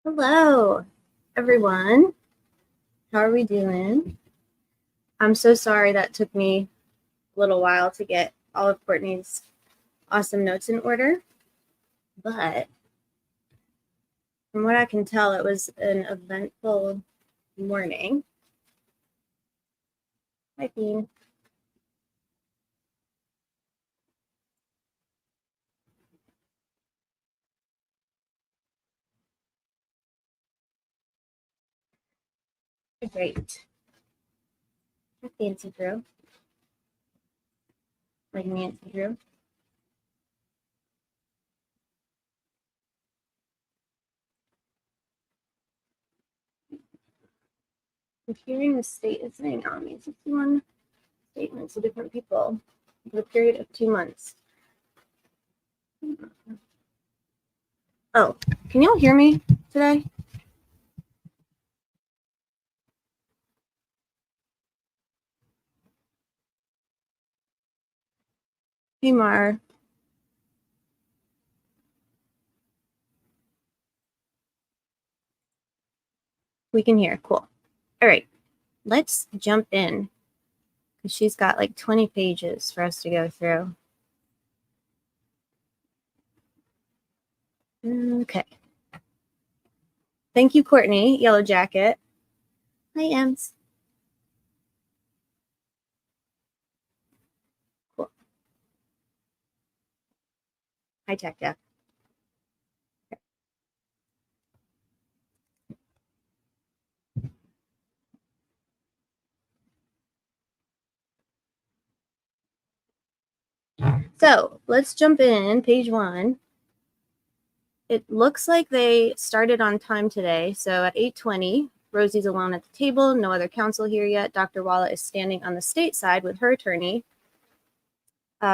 Hello, everyone. How are we doing? I'm so sorry that took me a little while to get all of Courtney's awesome notes in order, but from what I can tell, it was an eventful morning. Hi, Bean. Great. Hi, Fancy Drew. Like Nancy Drew. I'm hearing the state is saying on me 61 statements to different people for a period of 2 months. Oh, can y'all hear me today? Hey, Mar. We can hear. Cool. All right. Let's jump in because she's got like 20 pages for us to go through. Okay. Thank you, Courtney, Yellow Jacket. Hi, Ems. Cool. Hi, Tech Deck. So let's jump in. Page 1. It looks like they started on time today. So at 8:20, Rosie's alone at the table. No other counsel here yet. Dr. Walla is standing on the state side with her attorney.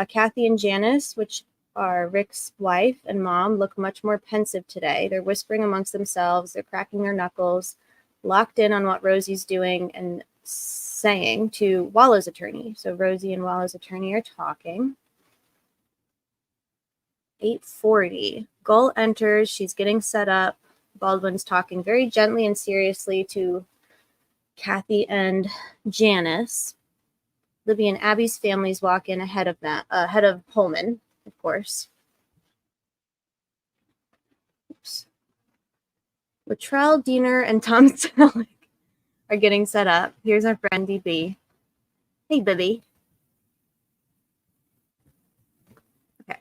Kathy and Janice, which are Rick's wife and mom, look much more pensive today. They're whispering amongst themselves. They're cracking their knuckles, locked in on what Rosie's doing and saying to Walla's attorney. So Rosie and Walla's attorney are talking. 8:40. Gull enters. She's getting set up. Baldwin's talking very gently and seriously to Kathy and Janice. Libby and Abby's families walk in ahead of Pullman, of course. Oops. Latrell, Diener, and Tom Selleck are getting set up. Here's our friend DB. Hey, Libby. Okay.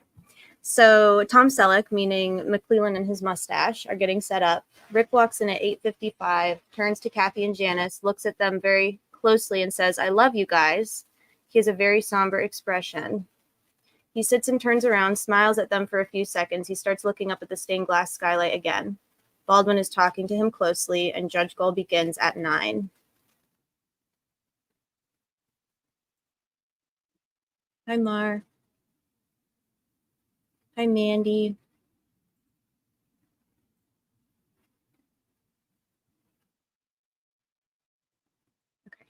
So Tom Selleck, meaning McClellan and his mustache, are getting set up. Rick walks in at 8:55, turns to Kathy and Janice, looks at them very closely and says, "I love you guys." He has a very somber expression. He sits and turns around, smiles at them for a few seconds. He starts looking up at the stained glass skylight again. Baldwin is talking to him closely, and Judge Gull begins at 9. Hi, Mar. Hi, Mandy. Okay.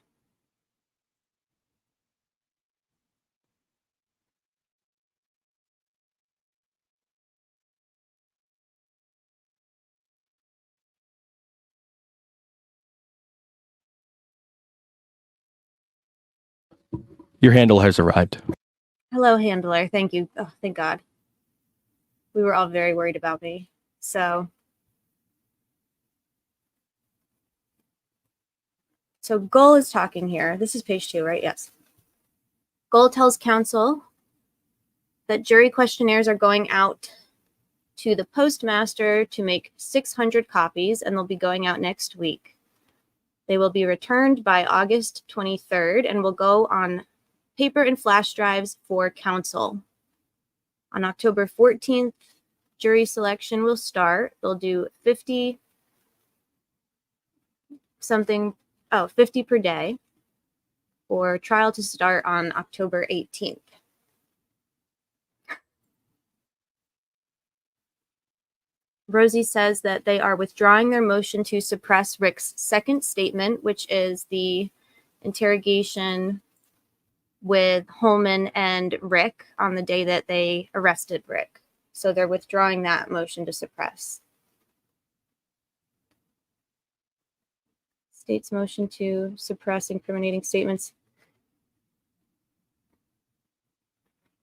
Your handle has arrived. Hello, handler. Thank you. Oh, thank God. We were all very worried about me. So Gull is talking here. This is page 2, right? Yes. Gull tells counsel that jury questionnaires are going out to the postmaster to make 600 copies, and they'll be going out next week. They will be returned by August 23rd and will go on paper and flash drives for counsel. On October 14th, jury selection will start. They'll do 50 per day for trial to start on October 18th. Rosie says that they are withdrawing their motion to suppress Rick's second statement, which is the interrogation with Holman and Rick on the day that they arrested Rick. So they're withdrawing that motion to suppress. State's motion to suppress incriminating statements.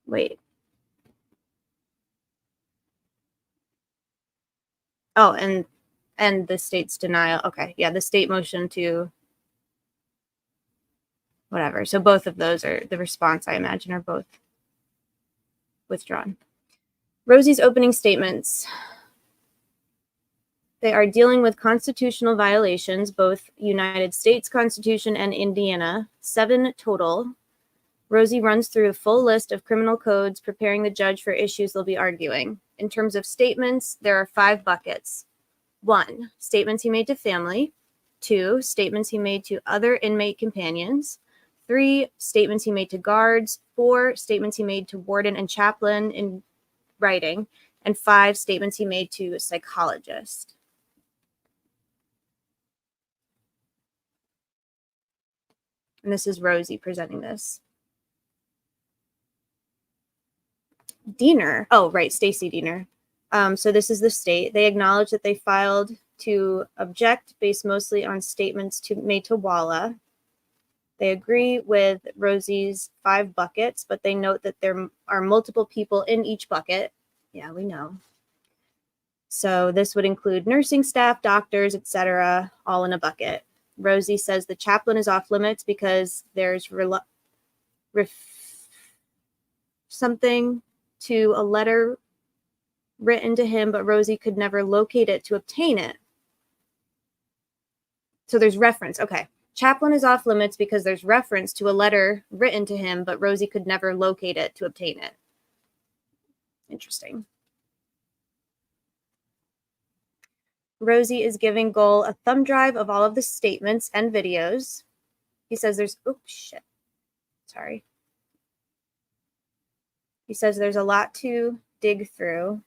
Wait. Oh, and the state's denial. Okay, yeah, the state motion to whatever. So both of those are the response, I imagine, are both withdrawn. Rosie's opening statements. They are dealing with constitutional violations, both United States Constitution and Indiana, 7 total. Rosie runs through a full list of criminal codes, preparing the judge for issues they'll be arguing. In terms of statements, there are 5 buckets. 1, statements he made to family. 2, statements he made to other inmate companions. 3, statements he made to guards. 4, statements he made to warden and chaplain in writing. And 5, statements he made to a psychologist. And this is Rosie presenting this. Diener. Oh, right, Stacy Diener. So this is the state. They acknowledge that they filed to object based mostly on statements made to Walla. They agree with Rosie's 5 buckets, but they note that there are multiple people in each bucket. Yeah, we know. So this would include nursing staff, doctors, etc., all in a bucket. Rosie says the chaplain is off limits because there's something to a letter written to him, but Rosie could never locate it to obtain it. So there's reference. Okay. Chaplain is off limits because there's reference to a letter written to him, but Rosie could never locate it to obtain it. Interesting. Rosie is giving Goal a thumb drive of all of the statements and videos. He says there's, oops, shit. Sorry. He says there's a lot to dig through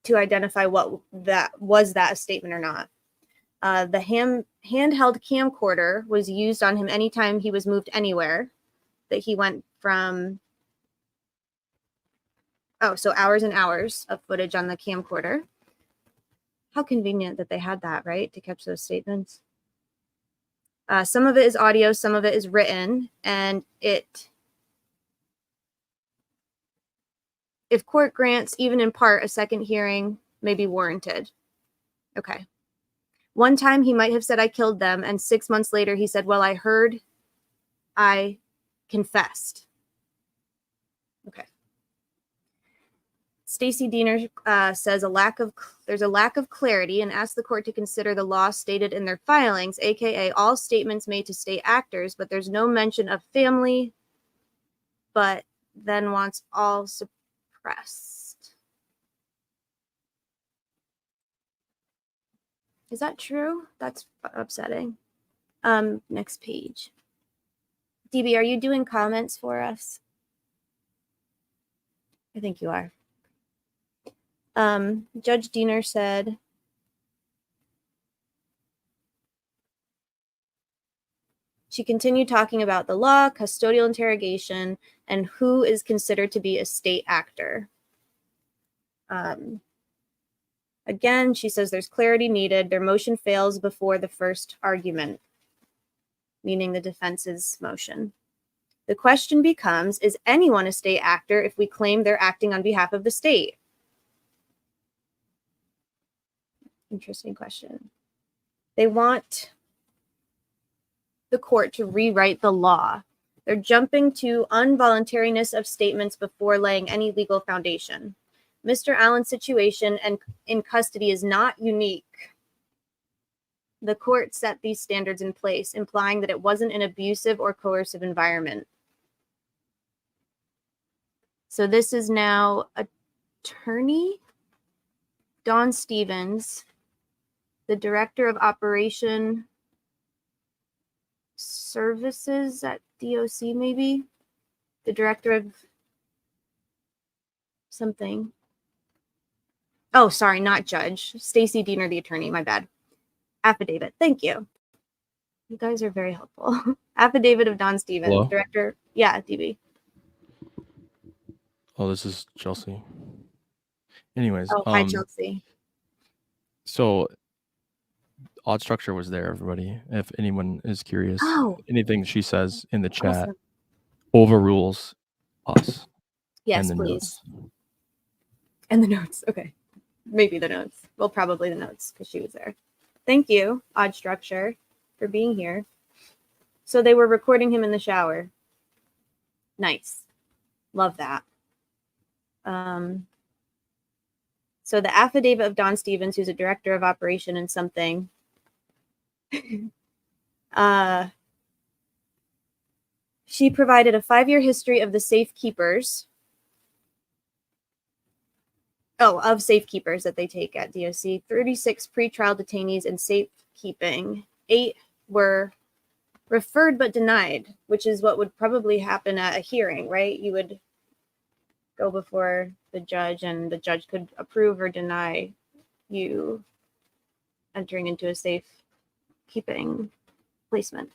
to identify what that was, that a statement or not. The handheld camcorder was used on him anytime he was moved anywhere, that he went from, so hours and hours of footage on the camcorder. How convenient that they had that, right, to catch those statements. Some of it is audio, some of it is written, and if court grants, even in part, a second hearing may be warranted. Okay. One time he might have said, I killed them, and 6 months later he said, well, I heard I confessed. Okay. Stacy Diener says there's a lack of clarity and asks the court to consider the law stated in their filings, aka all statements made to state actors, but there's no mention of family, but then wants all suppressed. Is that true? That's upsetting. Next page. DB, are you doing comments for us? I think you are. Judge Diener said, she continued talking about the law, custodial interrogation, and who is considered to be a state actor. Again, she says there's clarity needed. Their motion fails before the first argument, meaning the defense's motion. The question becomes, is anyone a state actor if we claim they're acting on behalf of the state? Interesting question. They want the court to rewrite the law. They're jumping to involuntariness of statements before laying any legal foundation. Mr. Allen's situation and in custody is not unique. The court set these standards in place, implying that it wasn't an abusive or coercive environment. So this is now attorney Dawn Stevens, the director of operation services at DOC, maybe the director of something. Oh, sorry, not judge. Stacy Diener, the attorney, my bad. Affidavit. Thank you. You guys are very helpful. Affidavit of Dawn Stevens, Hello? director. Yeah, DB. Oh, this is Chelsea. Anyways, Oh, hi, Chelsea. So odd structure was there, everybody. If anyone is curious, Oh, anything she says in the chat awesome. overrules us Yes, and the please. notes. And the notes. Okay. Maybe the notes. Well, probably the notes because she was there. Thank you, Odd Structure, for being here. So they were recording him in the shower. Nice. Love that. So the affidavit of Don Stevens, who's a director of operation and something, she provided a 5-year history of the safekeepers. Of safekeepers that they take at DOC. 36 pretrial detainees in safekeeping. 8 were referred but denied, which is what would probably happen at a hearing, right? You would go before the judge and the judge could approve or deny you entering into a safekeeping placement.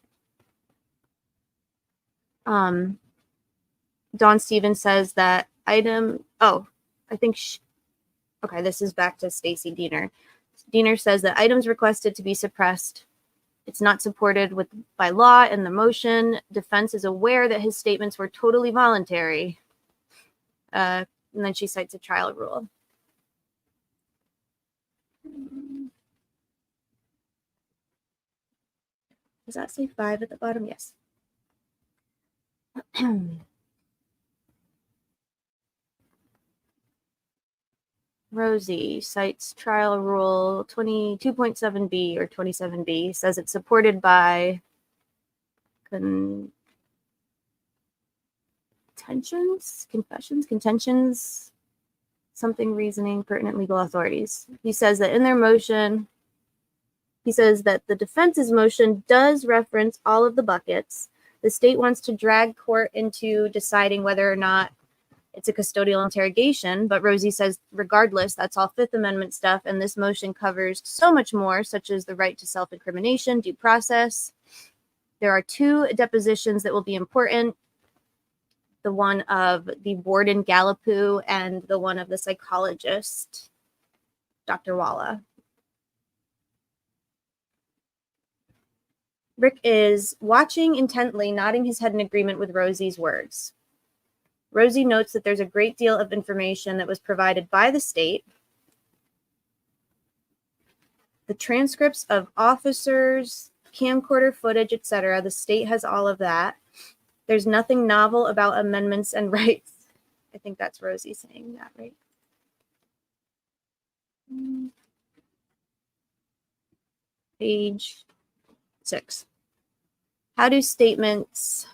Don Stevens says that item. Okay, this is back to Stacy Diener. Diener says that items requested to be suppressed. It's not supported by law in the motion. Defense is aware that his statements were totally voluntary. And then she cites a trial rule. Does that say 5 at the bottom? Yes. Rosie cites trial rule 22.7b or 27b, says it's supported by contentions, something reasoning, pertinent legal authorities. He says that in their motion, he says that the defense's motion does reference all of the buckets. The state wants to drag court into deciding whether or not it's a custodial interrogation, but Rosie says, regardless, that's all Fifth Amendment stuff, and this motion covers so much more, such as the right to self-incrimination, due process. There are 2 depositions that will be important, the one of the Warden Gallipu and the one of the psychologist, Dr. Walla. Rick is watching intently, nodding his head in agreement with Rosie's words. Rosie notes that there's a great deal of information that was provided by the state. The transcripts of officers, camcorder footage, etc. The state has all of that. There's nothing novel about amendments and rights. I think that's Rosie saying that, right? Page 6. How do statements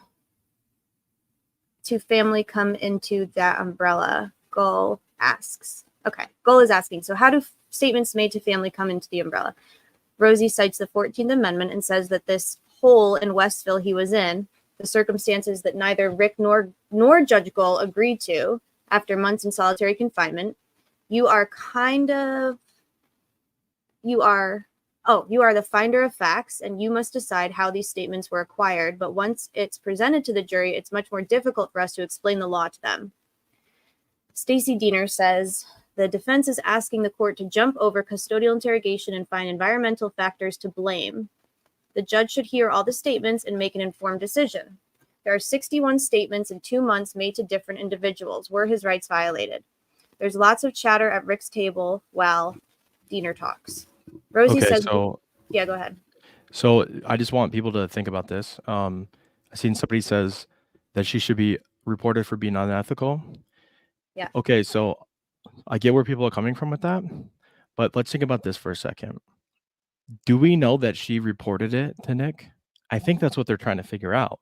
to family come into that umbrella? Goal asks. Okay, Goal is asking, so how do statements made to family come into the umbrella? Rosie cites the 14th Amendment and says that this hole in Westville he was in, the circumstances that neither Rick nor Judge Goal agreed to after months in solitary confinement, you are the finder of facts, and you must decide how these statements were acquired. But once it's presented to the jury, it's much more difficult for us to explain the law to them. Stacy Diener says the defense is asking the court to jump over custodial interrogation and find environmental factors to blame. The judge should hear all the statements and make an informed decision. There are 61 statements in 2 months made to different individuals. Were his rights violated? There's lots of chatter at Rick's table while Diener talks. Rosie says, yeah, go ahead. So I just want people to think about this. I seen somebody says that she should be reported for being unethical. Yeah. Okay, so I get where people are coming from with that, but let's think about this for a second. Do we know that she reported it to Nick? I think that's what they're trying to figure out.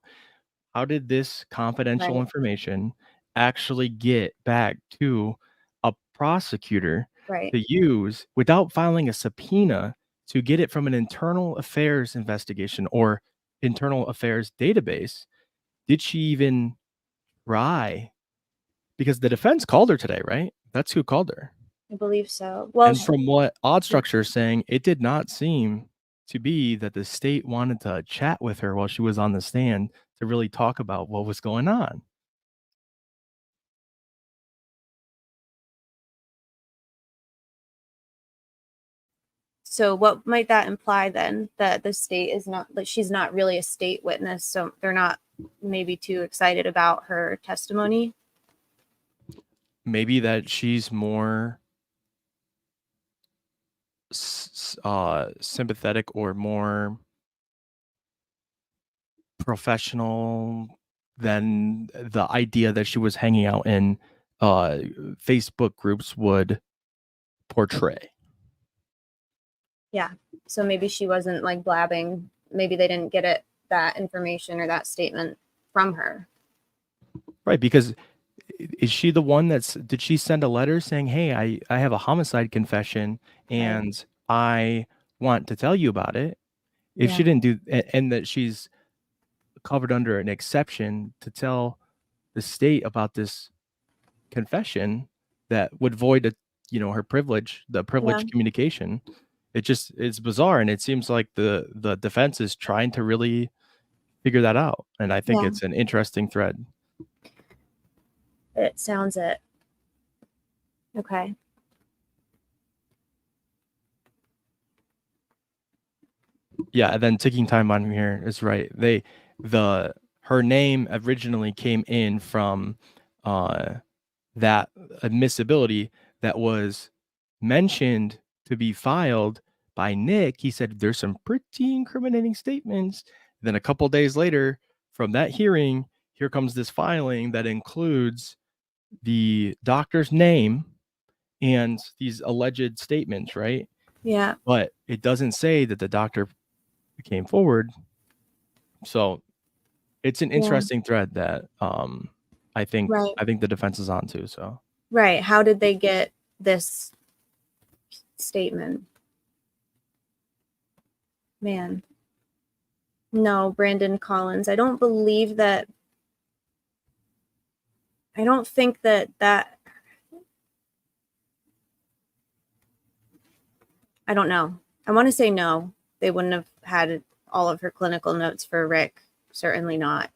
How did this confidential information actually get back to a prosecutor to use without filing a subpoena to get it from an internal affairs investigation or internal affairs database? Did she even try? Because the defense called her today, right? That's who called her. I believe so. Well, and from what Odd Structure is saying, it did not seem to be that the state wanted to chat with her while she was on the stand to really talk about what was going on. So what might that imply then? That the state is not, that she's not really a state witness, so they're not maybe too excited about her testimony? Maybe that she's more sympathetic or more professional than the idea that she was hanging out in Facebook groups would portray. Yeah. So maybe she wasn't like blabbing. Maybe they didn't get that information or that statement from her. Right, because is she the one did she send a letter saying, hey, I have a homicide confession and I want to tell you about it? If she didn't do, and that she's covered under an exception to tell the state about this confession that would void her privilege, the privileged communication. It's bizarre, and it seems like the defense is trying to really figure that out, and I think it's an interesting thread. It sounds it. Okay. Yeah, and then ticking time on here is right. Her name originally came in from that admissibility that was mentioned to be filed by Nick. He said there's some pretty incriminating statements. Then a couple days later, from that hearing, here comes this filing that includes the doctor's name and these alleged statements, right? Yeah. But it doesn't say that the doctor came forward. So it's an interesting thread that I think the defense is on to. So right. How did they get this statement? Man. No, Brandon Collins. I don't believe that. I don't think that I don't know. I want to say no. They wouldn't have had all of her clinical notes for Rick. Certainly not.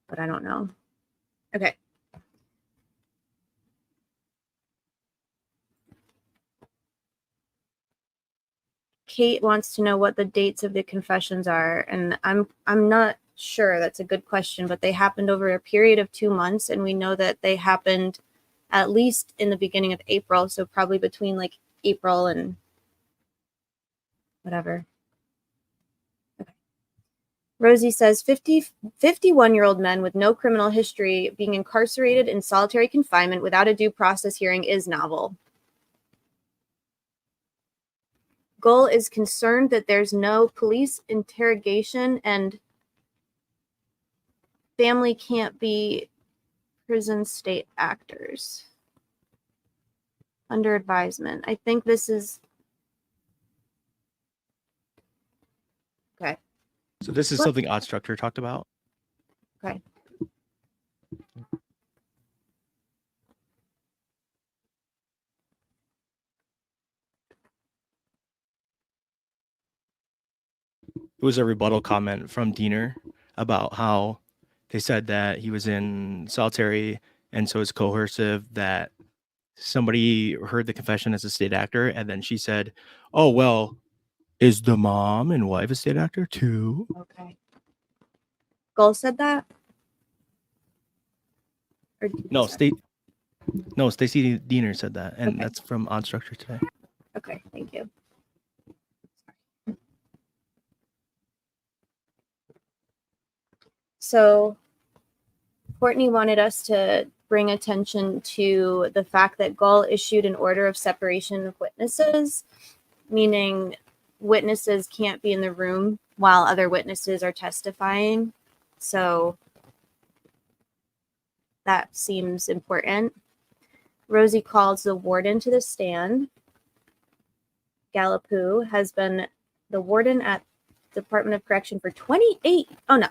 But I don't know. Okay. Kate wants to know what the dates of the confessions are, and I'm not sure. That's a good question, but they happened over a period of 2 months, and we know that they happened at least in the beginning of April, so probably between like April and whatever. Okay. Rosie says 51-year-old men with no criminal history being incarcerated in solitary confinement without a due process hearing is novel. Gull is concerned that there's no police interrogation and family can't be prison state actors. Under advisement. I think this is... Okay. So this is something Odd Structure talked about. Okay. It was a rebuttal comment from Diener about how they said that he was in solitary and so it's coercive, that somebody heard the confession as a state actor, and then she said, oh, well, is the mom and wife a state actor too? Okay. Gull said that? No, Stacey Diener said that, and that's from Odd Structure today. Okay, thank you. So Courtney wanted us to bring attention to the fact that Gull issued an order of separation of witnesses, meaning witnesses can't be in the room while other witnesses are testifying. So that seems important. Rosie calls the warden to the stand. Galapoo has been the warden at Department of Correction for 28. Oh, no.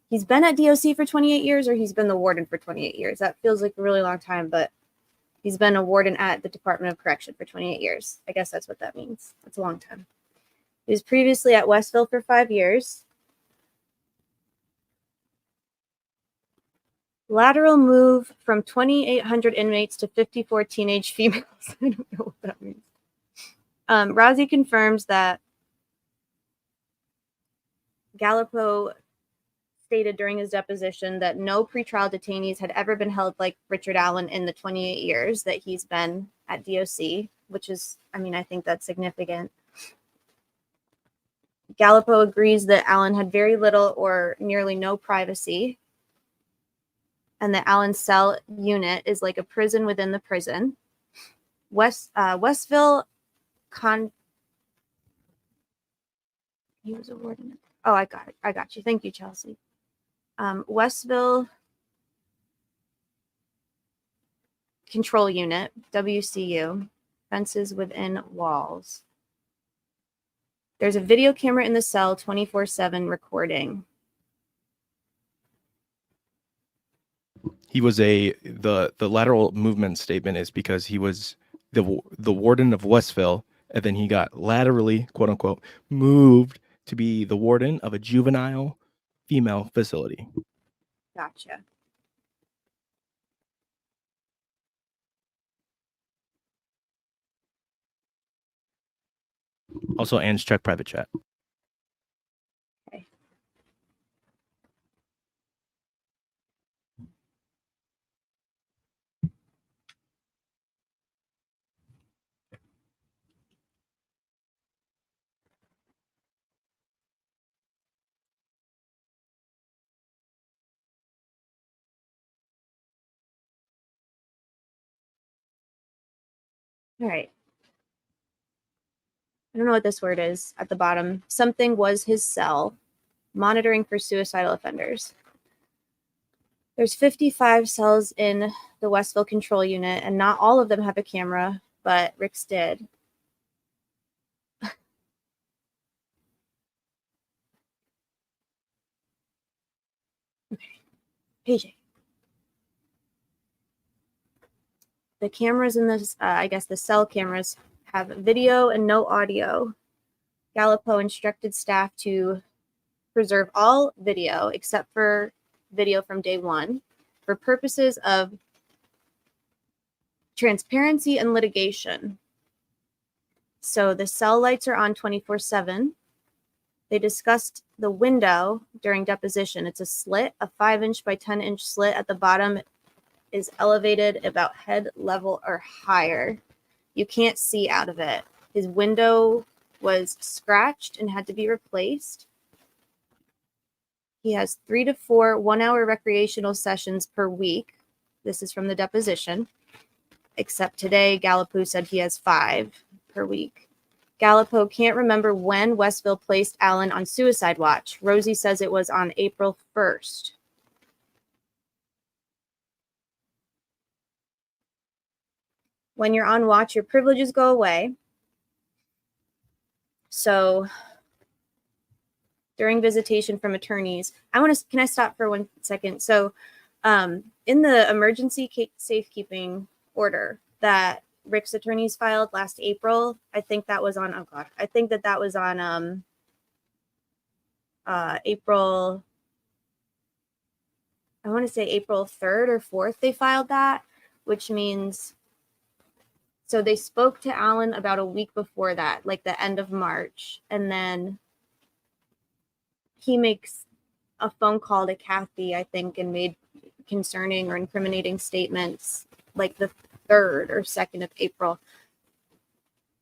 He's been at DOC for 28 years, or he's been the warden for 28 years. That feels like a really long time, but he's been a warden at the Department of Correction for 28 years. I guess that's what that means. That's a long time. He was previously at Westville for 5 years. Lateral move from 2,800 inmates to 54 teenage females. I don't know what that means. Razi confirms that Gallipo stated during his deposition that no pretrial detainees had ever been held like Richard Allen in the 28 years that he's been at DOC, which is, I mean, I think that's significant. Gallipo agrees that Allen had very little or nearly no privacy, and that Allen's cell unit is like a prison within the prison. Westville he was a warden. Oh, I got it. I got you. Thank you, Chelsea. Westville Control Unit, WCU, fences within walls. There's a video camera in the cell 24/7 recording. He was the lateral movement statement is because he was the warden of Westville, and then he got laterally, quote unquote, moved to be the warden of a juvenile female facility. Gotcha. Also, Anne's check private chat. Okay. All right. I don't know what this word is at the bottom. Something was his cell, monitoring for suicidal offenders. There's 55 cells in the Westville Control Unit, and not all of them have a camera, but Rick's did. Okay. PJ. The cameras in this, I guess the cell cameras, have video and no audio. Gallipo instructed staff to preserve all video except for video from day one for purposes of transparency and litigation. So the cell lights are on 24/7. They discussed the window during deposition. It's a slit, a 5-inch by 10-inch slit at the bottom is elevated about head level or higher. You can't see out of it. His window was scratched and had to be replaced. He has 3 to 4 one-hour recreational sessions per week. This is from the deposition. Except today, Gallipo said he has 5 per week. Gallipo can't remember when Westville placed Allen on suicide watch. Rosie says it was on April 1st. When you're on watch, your privileges go away. So during visitation from attorneys, can I stop for 1 second? So in the emergency safekeeping order that Rick's attorneys filed last April, I think that was on, I think that was on April, I want to say April 3rd or 4th they filed that, which means, so they spoke to Allen about a week before that, like the end of March, and then he makes a phone call to Kathy, I think, and made concerning or incriminating statements like the 3rd or 2nd of April.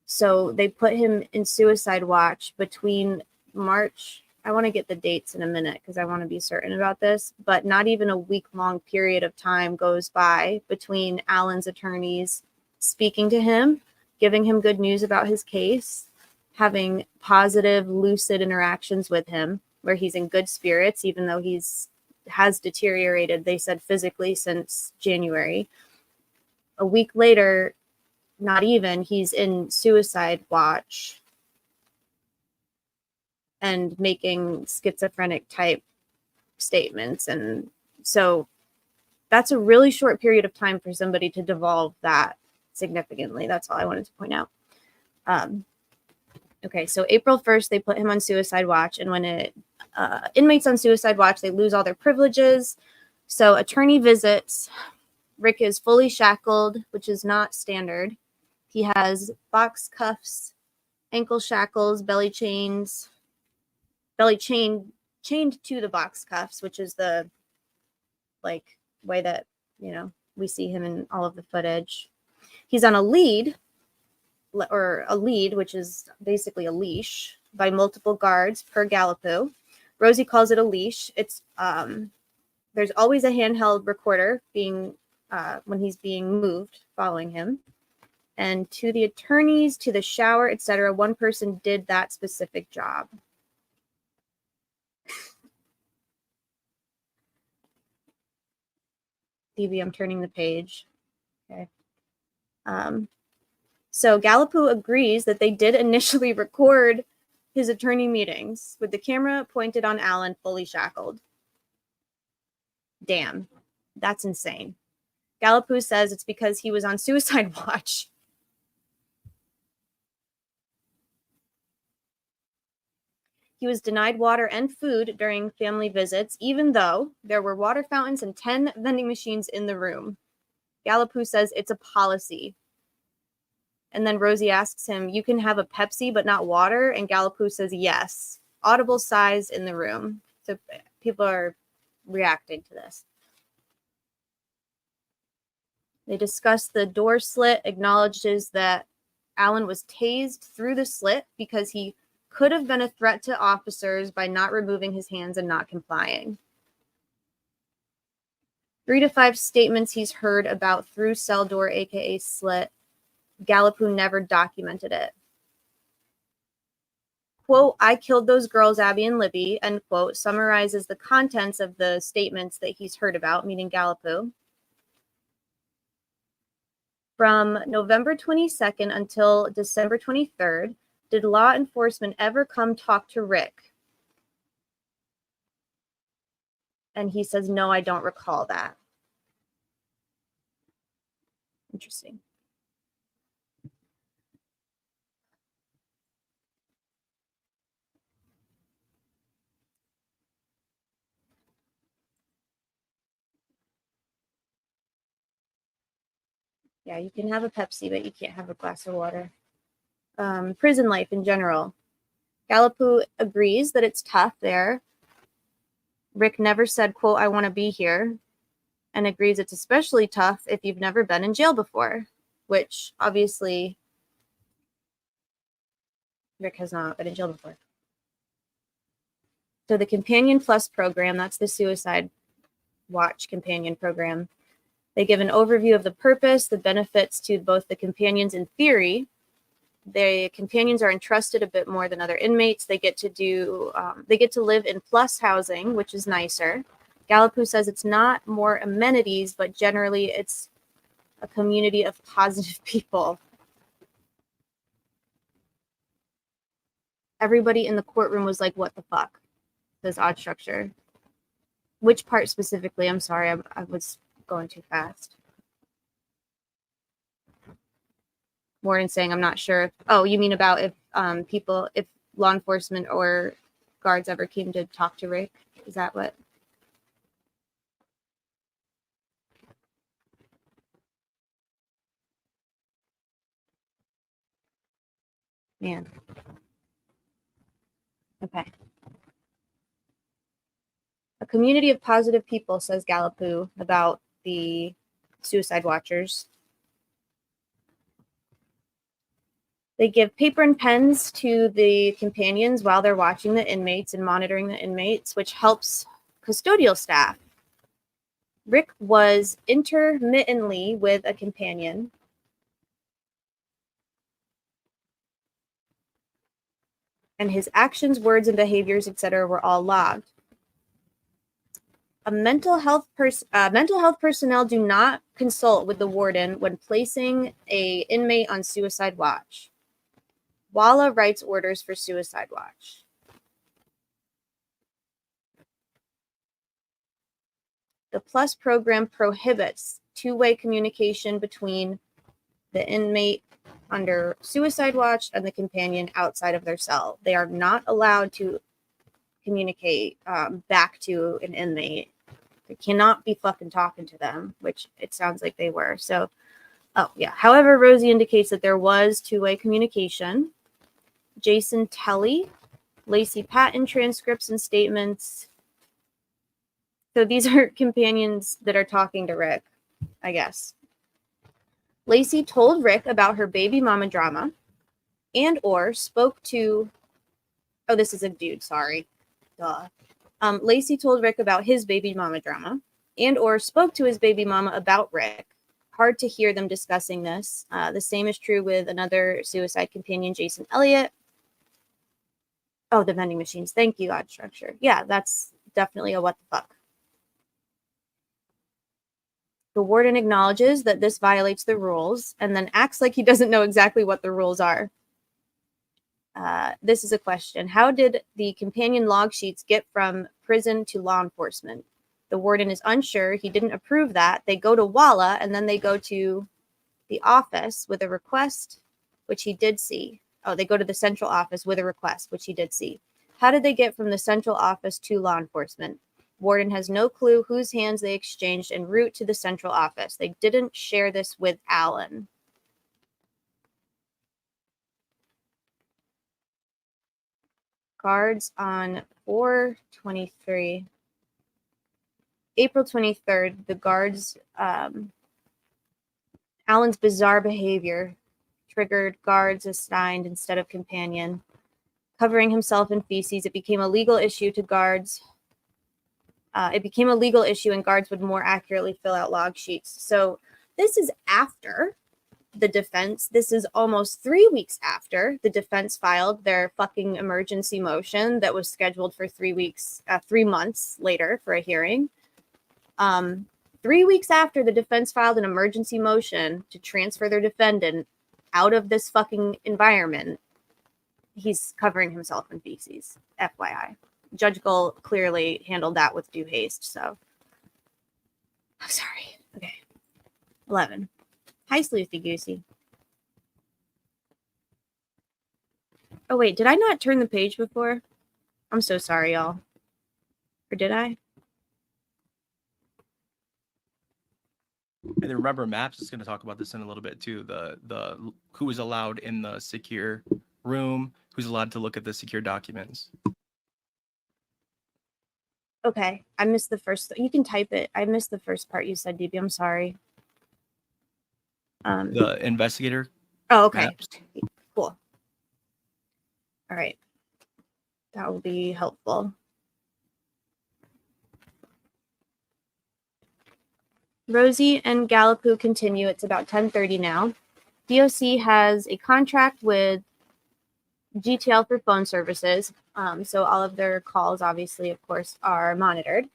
So they put him in suicide watch between March. I want to get the dates in a minute because I want to be certain about this, but not even a week-long period of time goes by between Allen's attorneys speaking to him, giving him good news about his case, having positive, lucid interactions with him where he's in good spirits, even though has deteriorated, they said, physically since January. A week later, not even, he's in suicide watch and making schizophrenic type statements. And so that's a really short period of time for somebody to devolve that significantly. That's all I wanted to point out. Okay, so April 1st, they put him on suicide watch. And when inmates on suicide watch, they lose all their privileges. So attorney visits. Rick is fully shackled, which is not standard. He has box cuffs ankle shackles, chained to the box cuffs, which is the like way that, you know, we see him in all of the footage. He's on a lead, which is basically a leash, by multiple guards per Gallipo. Rosie calls it a leash. It's there's always a handheld recorder being when he's being moved, following him. And to the attorneys, to the shower, etc., one person did that specific job. DB, I'm turning the page. Okay. So Gallipo agrees that they did initially record his attorney meetings with the camera pointed on Alan, fully shackled. Damn, that's insane. Gallipo says it's because he was on suicide watch. He was denied water and food during family visits, even though there were water fountains and 10 vending machines in the room. Gallipo says it's a policy. And then Rosie asks him, "You can have a Pepsi but not water?" And Gallipo says yes. Audible sighs in the room. So people are reacting to this. They discuss the door slit, acknowledges that Alan was tased through the slit because he could have been a threat to officers by not removing his hands and not complying. 3 to 5 statements he's heard about through cell door, aka slit. Gallipo never documented it. Quote, "I killed those girls, Abby and Libby," end quote, summarizes the contents of the statements that he's heard about, meaning Gallipo. From November 22nd until December 23rd, did law enforcement ever come talk to Rick? And he says, no, I don't recall that. Interesting. Yeah, you can have a Pepsi, but you can't have a glass of water. Prison life in general. Gallipo agrees that it's tough there. Rick never said, quote, "I want to be here," and agrees it's especially tough if you've never been in jail before, which obviously Rick has not been in jail before. So the Companion Plus program, that's the Suicide Watch companion program. They give an overview of the purpose, the benefits to both the companions in theory. The companions are entrusted a bit more than other inmates. They get to live in plus housing, which is nicer. Gallipo says it's not more amenities, but generally it's a community of positive people. Everybody in the courtroom was like, what the fuck? This odd structure. Which part specifically? I'm sorry, I was going too fast. Warden saying, I'm not sure. Oh, you mean about if if law enforcement or guards ever came to talk to Rick? Is that what? Man. Okay. A community of positive people, says Gallipo about the suicide watchers. They give paper and pens to the companions while they're watching the inmates and monitoring the inmates, which helps custodial staff. Rick was intermittently with a companion. And his actions, words, and behaviors, etc., were all logged. Mental health personnel do not consult with the warden when placing an inmate on suicide watch. Walla writes orders for suicide watch. The Plus program prohibits two-way communication between the inmate under suicide watch and the companion outside of their cell. They are not allowed to communicate back to an inmate. They cannot be fucking talking to them, which it sounds like they were. So, oh yeah. However, Rosie indicates that there was two-way communication. Jason Telly, Lacey Patton transcripts and statements. So these are companions that are talking to Rick, I guess. Lacey told Rick about her baby mama drama and or spoke to... Oh, this is a dude, sorry. Duh. Lacey told Rick about his baby mama drama and or spoke to his baby mama about Rick. Hard to hear them discussing this. The same is true with another suicide companion, Jason Elliott. Oh, the vending machines. Thank you, odd structure. Yeah, that's definitely a what the fuck. The warden acknowledges that this violates the rules and then acts like he doesn't know exactly what the rules are. This is a question. How did the companion log sheets get from prison to law enforcement? The warden is unsure. He didn't approve that. They go to Walla and then they go to the office with a request, which he did see. Oh, they go to the central office with a request, which he did see. How did they get from the central office to law enforcement? Warden has no clue whose hands they exchanged en route to the central office. They didn't share this with Alan. Guards on 4/23. April 23rd, the guards, Alan's bizarre behavior triggered guards assigned instead of companion. Covering himself in feces, it became a legal issue to guards. It became a legal issue and guards would more accurately fill out log sheets. So this is after the defense. This is almost 3 weeks after the defense filed their fucking emergency motion that was scheduled for 3 months later for a hearing. 3 weeks after the defense filed an emergency motion to transfer their defendant out of this fucking environment, he's covering himself in feces. FYI. Judge Gull clearly handled that with due haste, so. I'm sorry. Okay. 11. Hi, Sleuthy Goosey. Oh, wait. Did I not turn the page before? I'm so sorry, y'all. Or did I? And then remember, Maps is going to talk about this in a little bit too. The who is allowed in the secure room, who's allowed to look at the secure documents. Okay, I missed the first. You can type it. I missed the first part you said, DB. I'm sorry. The investigator. Oh, okay. Maps. Cool. All right. That will be helpful. Rosie and Gallipo continue. It's about 10:30 now. DOC has a contract with GTL for phone services. So all of their calls, obviously, of course, are monitored.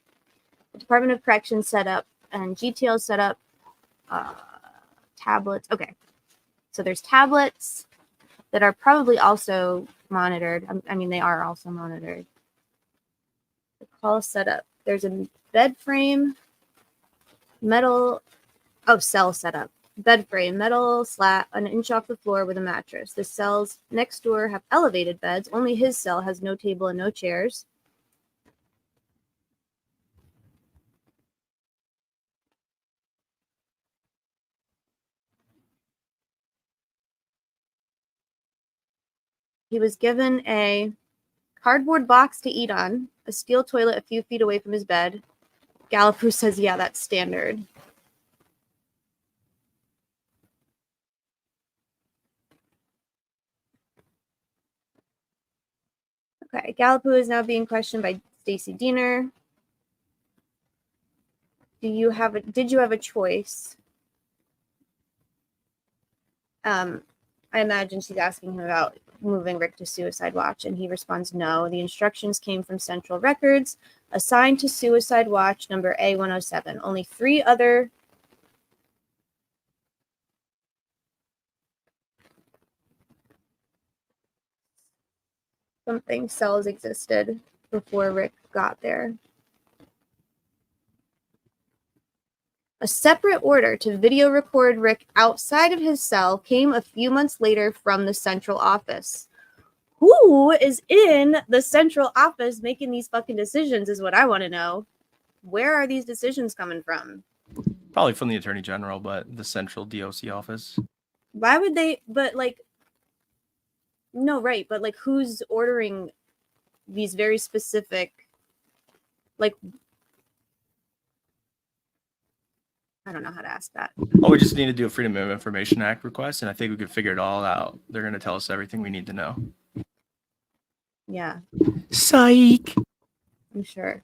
The Department of Corrections set up and GTL set up tablets. Okay. So there's tablets that are probably also monitored. I mean, they are also monitored. The call setup. There's a bed frame, metal, cell setup. Bed frame, metal slat, an inch off the floor with a mattress. The cells next door have elevated beds. Only his cell has no table and no chairs. He was given a cardboard box to eat on, a steel toilet a few feet away from his bed. Gallipo says, yeah, that's standard. Okay, Gallipo is now being questioned by Stacy Diener. Did you have a choice? I imagine she's asking him about moving Rick to Suicide Watch, and he responds, no. The instructions came from Central Records, assigned to Suicide Watch number A107. Only 3 other cells existed before Rick got there. A separate order to video record Rick outside of his cell came a few months later from the central office. Who is in the central office making these fucking decisions is what I want to know. Where are these decisions coming from? Probably from the Attorney General, but the central DOC office. Why would they, but like, No, right, but like who's ordering these very specific, like, I don't know how to ask that. Oh, we just need to do a Freedom of Information Act request, and I think we could figure it all out. They're going to tell us everything we need to know. Yeah, Psych. I'm sure.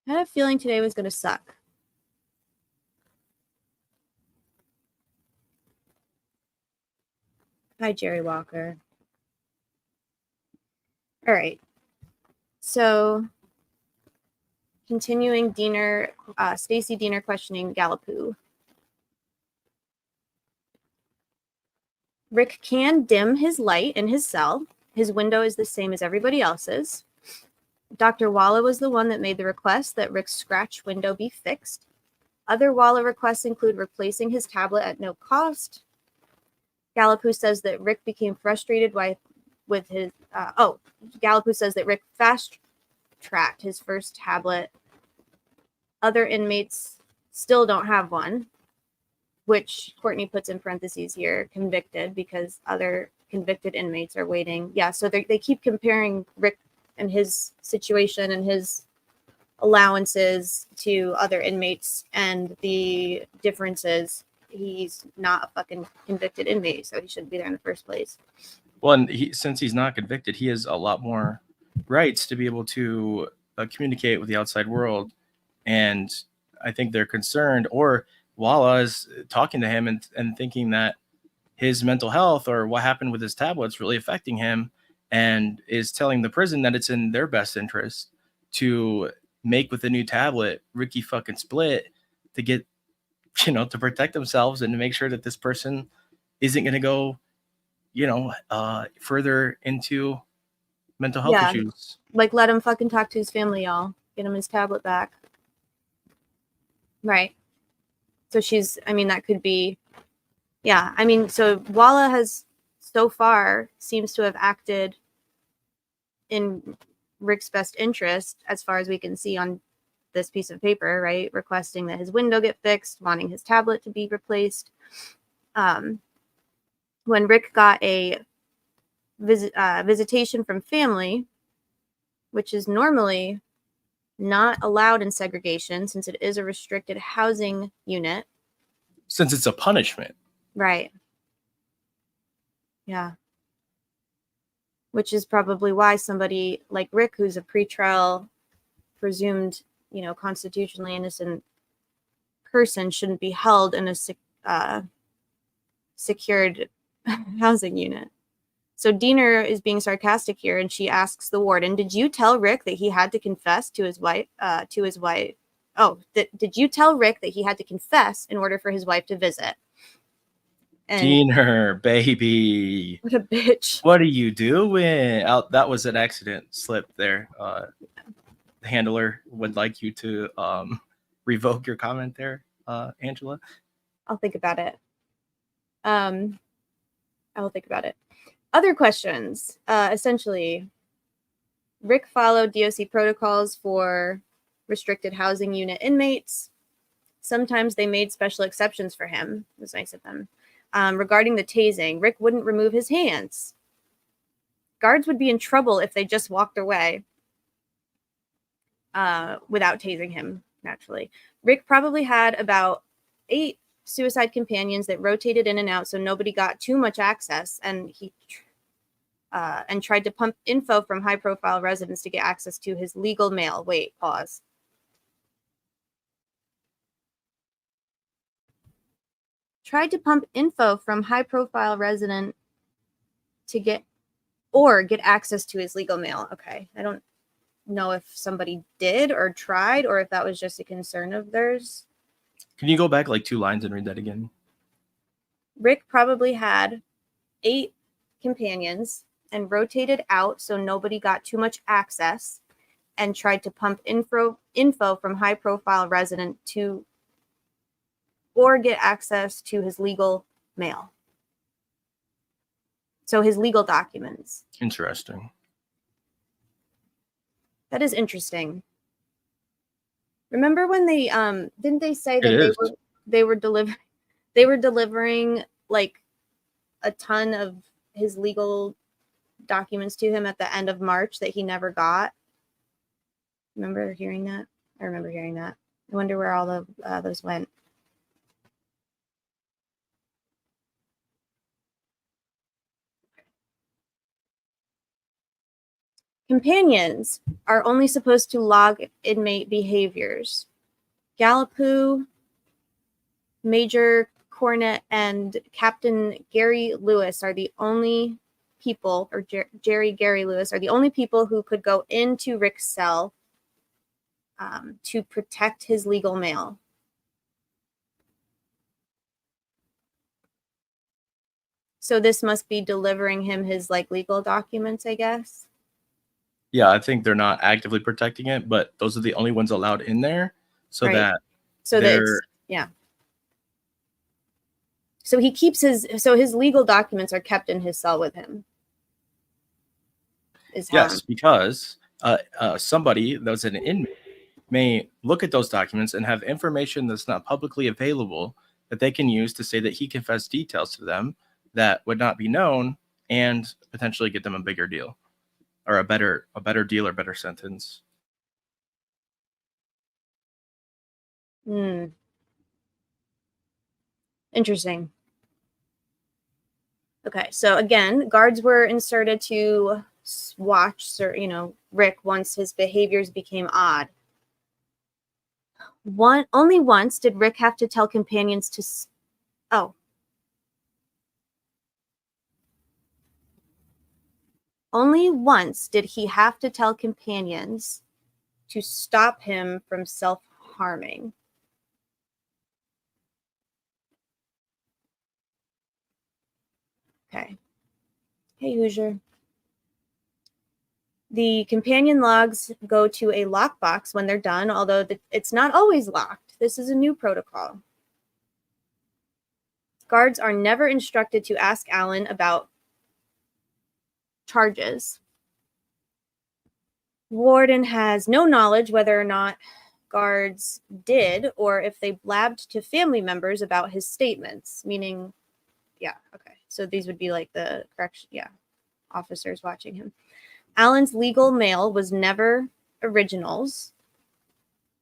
I had a feeling today was going to suck. Hi, Jerry Walker. All right. So, continuing Diener, Stacy Diener questioning Gallipoux. Rick can dim his light in his cell. His window is the same as everybody else's. Dr. Walla was the one that made the request that Rick's scratch window be fixed. Other Walla requests include replacing his tablet at no cost. Gallipoux says that Rick became frustrated with his. Gallipoux says that Rick fast-tracked his first tablet. Other inmates still don't have one, which Courtney puts in parentheses here, convicted, because other convicted inmates are waiting. Yeah, so they keep comparing Rick and his situation and his allowances to other inmates, and the difference is he's not a fucking convicted inmate, so he shouldn't be there in the first place. Well, and since he's not convicted, he has a lot more rights to be able to communicate with the outside world. And I think they're concerned, or Walla is talking to him and thinking that his mental health or what happened with his tablets really affecting him, and is telling the prison that it's in their best interest to make with a new tablet Ricky fucking split to get, to protect themselves and to make sure that this person isn't going to go, further into mental health issues. Like, let him fucking talk to his family, y'all. Get him his tablet back. Right. So that could be, yeah. So Walla has so far seems to have acted in Rick's best interest, as far as we can see on this piece of paper, right? Requesting that his window get fixed, wanting his tablet to be replaced. When Rick got a visitation from family, which is normally not allowed in segregation since it is a restricted housing unit. Since it's a punishment. Right. Yeah. Which is probably why somebody like Rick, who's a pretrial, presumed, constitutionally innocent person, shouldn't be held in a secured housing unit. So Diener is being sarcastic here, and she asks the warden, "Did you tell Rick that he had to confess to his wife? Did you tell Rick that he had to confess in order for his wife to visit?" And Diener, baby. What a bitch. What are you doing? That was an accident slip there. The handler would like you to revoke your comment there, Angela. I'll think about it. I will think about it. Other questions. Essentially, Rick followed DOC protocols for restricted housing unit inmates. Sometimes they made special exceptions for him. It was nice of them. Regarding the tasing, Rick wouldn't remove his hands. Guards would be in trouble if they just walked away without tasing him, naturally. Rick probably had about 8 suicide companions that rotated in and out so nobody got too much access, and he tried to pump info from high-profile residents to get access to his legal mail. Wait, pause. Tried to pump info from high-profile resident to get access to his legal mail. Okay, I don't know if somebody did or tried, or if that was just a concern of theirs. Can you go back like 2 lines and read that again? Rick probably had 8 companions and rotated out so nobody got too much access, and tried to pump info from high-profile resident or get access to his legal mail. So his legal documents. Interesting. That is interesting. Remember when they didn't they say It that is. they were delivering like a ton of his legal documents to him at the end of March that he never got? Remember hearing that? I remember hearing that. I wonder where all of those went. Companions are only supposed to log inmate behaviors. Gallipoe, Major Cornet, and Captain Gary Lewis are the only people, or Jerry Gary Lewis are the only people who could go into Rick's cell to protect his legal mail. So this must be delivering him his like legal documents, I guess. Yeah, I think they're not actively protecting it, but those are the only ones allowed in there, so Right. that So that it's, yeah. So he keeps his legal documents are kept in his cell with him. Yes, because somebody that's an inmate may look at those documents and have information that's not publicly available that they can use to say that he confessed details to them that would not be known, and potentially get them a bigger deal, or a better deal or better sentence. Interesting. Okay, so again, guards were inserted to watch, Rick once his behaviors became odd. Only once did Rick have to tell companions to. Only once did he have to tell companions to stop him from self-harming. Okay. Hey, Hoosier. The companion logs go to a lockbox when they're done, although it's not always locked. This is a new protocol. Guards are never instructed to ask Alan about charges. Warden has no knowledge whether or not guards did or if they blabbed to family members about his statements, meaning, yeah, okay. So these would be like the correction, yeah, officers watching him. Alan's legal mail was never originals,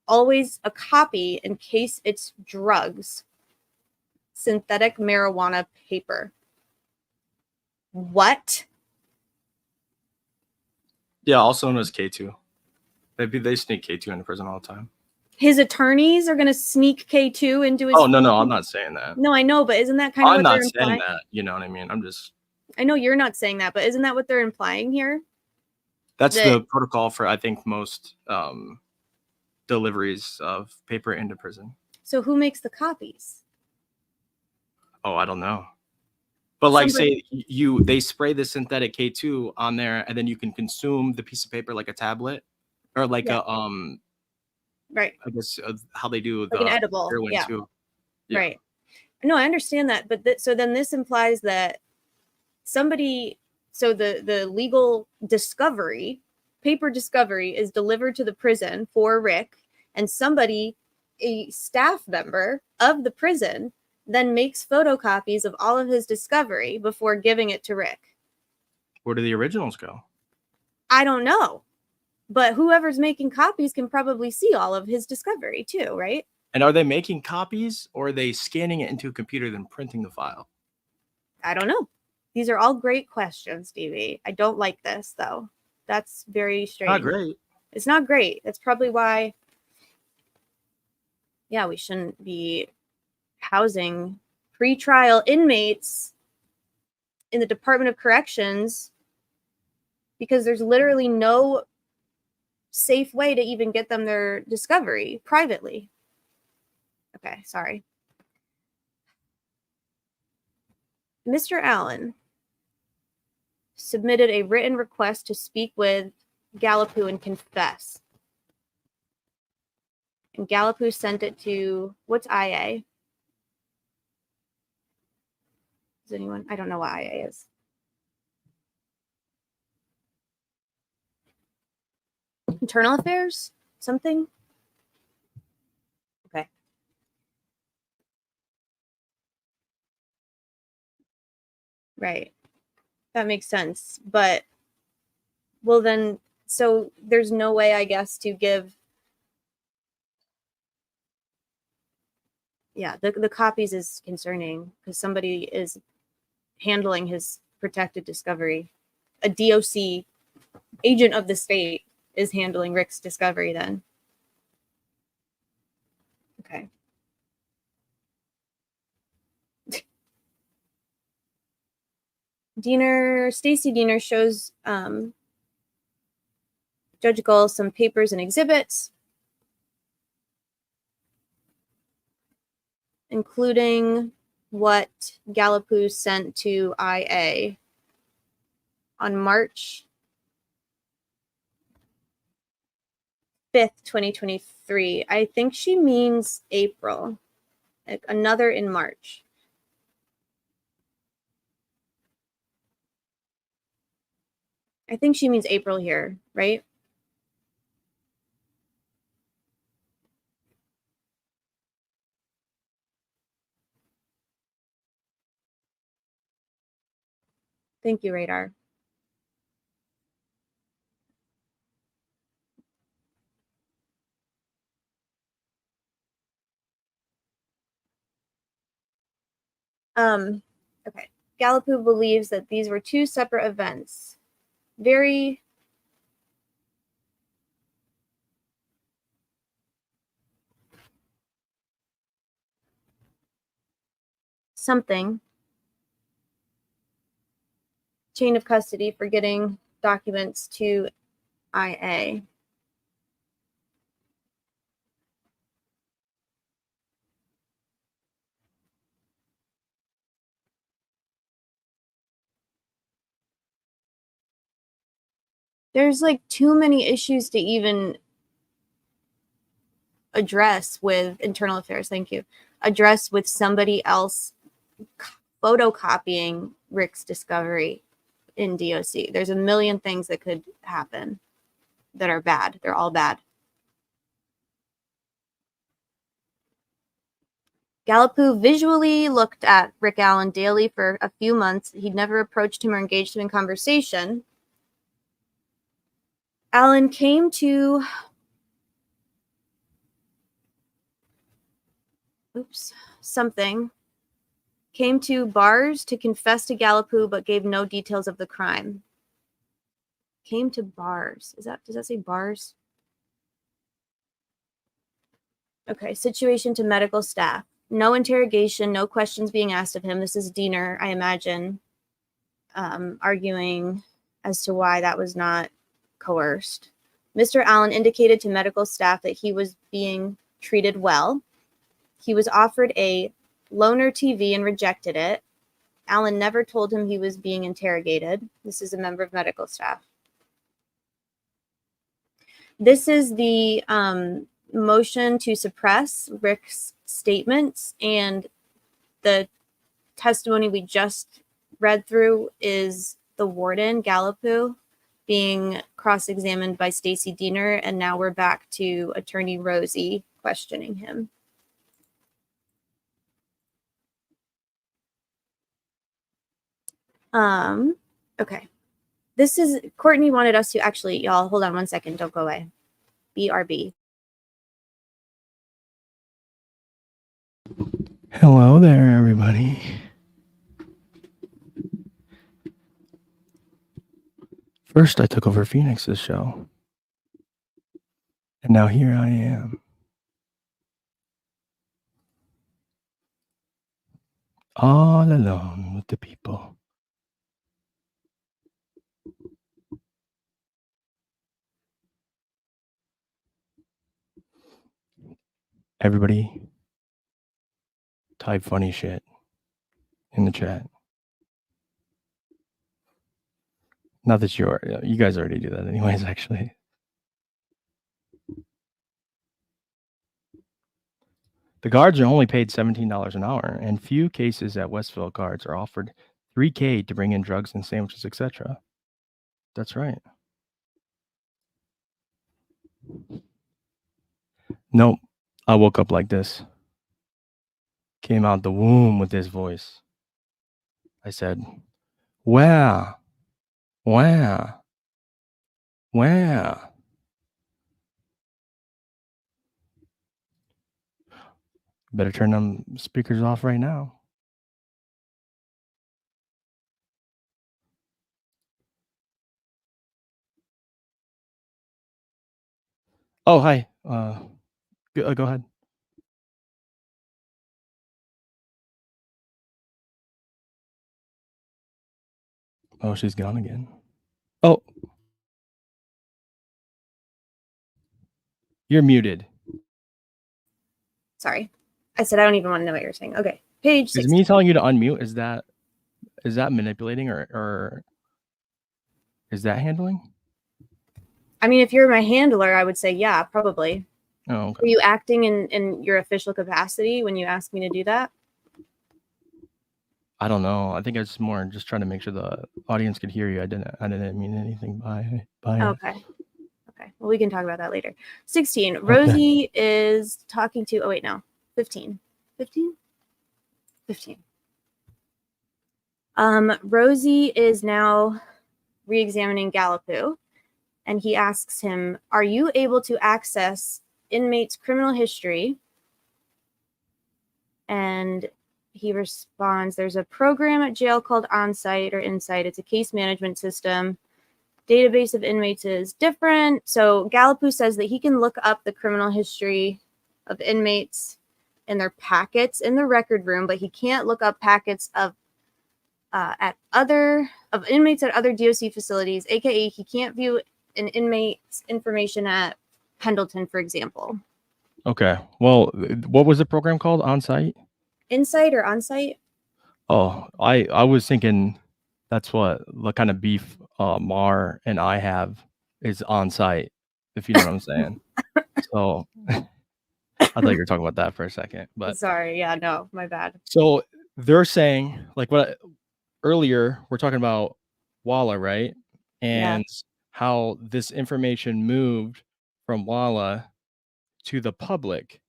always a copy in case it's drugs, synthetic marijuana paper. What? Yeah, also known as K2. They sneak K2 into prison all the time. His attorneys are going to sneak K2 into his. Oh, no, I'm not saying that. No, I know, but isn't that kind of what they're implying? I'm not saying that, you know what I mean? I know you're not saying that, but isn't that what they're implying here? That's the protocol for, I think, most deliveries of paper into prison. So who makes the copies? Oh, I don't know. But like, say they spray the synthetic K2 on there, and then you can consume the piece of paper like a tablet, or like a right. I guess how they do like an edible heroin too. Yeah. Right. No, I understand that, but so then this implies that somebody, so the legal discovery, paper discovery, is delivered to the prison for Rick, and somebody, a staff member of the prison, then makes photocopies of all of his discovery before giving it to Rick. Where do the originals go? I don't know, but whoever's making copies can probably see all of his discovery too, right? And are they making copies, or are they scanning it into a computer then printing the file? I don't know. These are all great questions, Stevie. I don't like this, though. That's very strange. Not great. It's not great. That's probably why, yeah, we shouldn't be housing pretrial inmates in the Department of Corrections, because there's literally no safe way to even get them their discovery privately. Okay, sorry. Mr. Allen submitted a written request to speak with Gallipoe and confess. And Gallipoe sent it to, what's IA? Does anyone? I don't know what IA is. Internal Affairs? Something? Right. That makes sense. But, well, then, so there's no way, I guess, to give. Yeah, the copies is concerning because somebody is handling his protected discovery. A DOC agent of the state is handling Rick's discovery then. Okay. Stacy Diener shows Judge Gull some papers and exhibits, including what Gallipoux sent to IA on March 5th, 2023. I think she means April, like another in March. I think she means April here, right? Thank you, Radar. Okay. Gallipoux believes that these were two separate events. Very something. Chain of custody for getting documents to IA. There's like too many issues to even address with internal affairs. Thank you. Address with somebody else photocopying Rick's discovery in DOC. There's a million things that could happen that are bad. They're all bad. Gallipoux visually looked at Rick Allen daily for a few months. He'd never approached him or engaged him in conversation. Allen came to came to bars to confess to Gallipoux, but gave no details of the crime. Came to bars. Does that say bars? Okay, situation to medical staff. No interrogation, no questions being asked of him. This is Diener, I imagine, arguing as to why that was not coerced. Mr. Allen indicated to medical staff that he was being treated well. He was offered a loaner TV and rejected it. Allen never told him he was being interrogated. This is a member of medical staff. This is the motion to suppress Rick's statements, and the testimony we just read through is the warden, Gallipoux, being cross-examined by Stacy Diener, and now we're back to Attorney Rosie questioning him. Okay. This is, Courtney wanted us to actually, y'all, hold on one second, don't go away. BRB. Hello there, everybody. First, I took over Phoenix's show. And now here I am. All alone with the people. Everybody type funny shit in the chat. Not that you guys already do that anyways, actually. The guards are only paid $17 an hour, and few cases at Westville guards are offered $3K to bring in drugs and sandwiches, etc. That's right. Nope. I woke up like this. Came out the womb with this voice. I said, Where? Better turn them speakers off right now. Oh, hi. Go ahead. Oh, she's gone again. Oh, you're muted. Sorry. I said I don't even want to know what you're saying. Okay. Page Is 16. me telling you to unmute? Is that manipulating or is that handling? I mean, if you're my handler, I would say yeah, probably. Oh, okay. Were you acting in your official capacity when you asked me to do that? I don't know. I think I was more just trying to make sure the audience could hear you. I didn't mean anything by it. Okay. Okay. Well, we can talk about that later. 16. Rosie is talking to, oh, wait, no. 15. 15? 15. Rosie is now re-examining Gallipo, and he asks him, are you able to access inmates' criminal history? And he responds, there's a program at jail called Onsite or Insight. It's a case management system. Database of inmates is different. So Gallipo says that he can look up the criminal history of inmates in their packets in the record room, but he can't look up packets of inmates at other DOC facilities, aka he can't view an inmate's information at Pendleton, for example. Okay. Well, what was the program called? On-site? Insight or Onsite? Oh, I was thinking that's what the kind of beef Mar and I have is on-site, if you know what I'm saying. So I thought you were talking about that for a second, but Sorry, yeah, no, my bad. so they're saying like earlier we're talking about Walla, right? And how this information moved from Walla to the public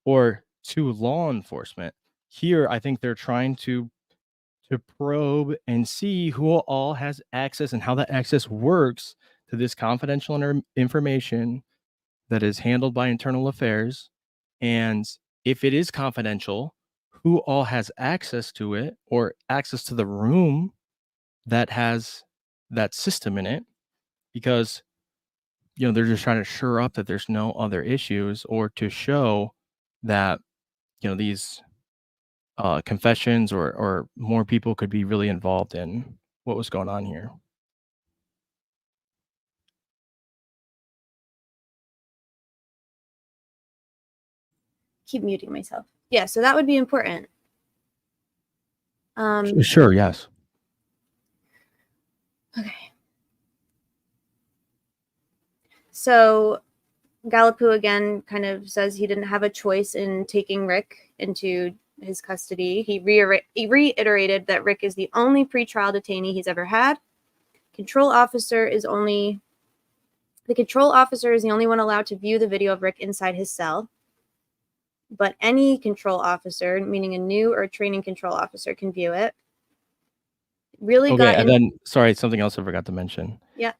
or to law enforcement. Here, I think they're trying to probe and see who all has access and how that access works to this confidential information that is handled by internal affairs. And if it is confidential, who all has access to it or access to the room that has that system in it, because they're just trying to shore up that there's no other issues or to show that these confessions or more people could be really involved in what was going on here. Keep muting myself. Yeah, so that would be important. Sure, yes. Okay. So Gallipo again kind of says he didn't have a choice in taking Rick into his custody. He reiterated that Rick is the only pretrial detainee he's ever had. The control officer is the only one allowed to view the video of Rick inside his cell. But any control officer, meaning a new or training control officer, can view it. Then sorry, something else I forgot to mention. Yeah.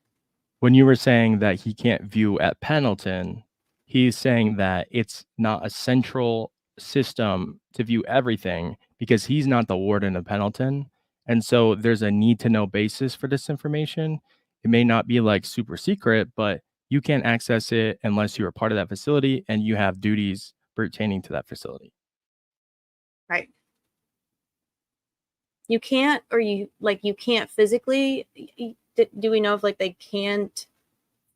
When you were saying that he can't view at Pendleton, he's saying that it's not a central system to view everything because he's not the warden of Pendleton. And so there's a need to know basis for this information. It may not be like super secret, but you can't access it unless you're a part of that facility and you have duties pertaining to that facility. Right. You can't, or you can't physically. Do we know if they can't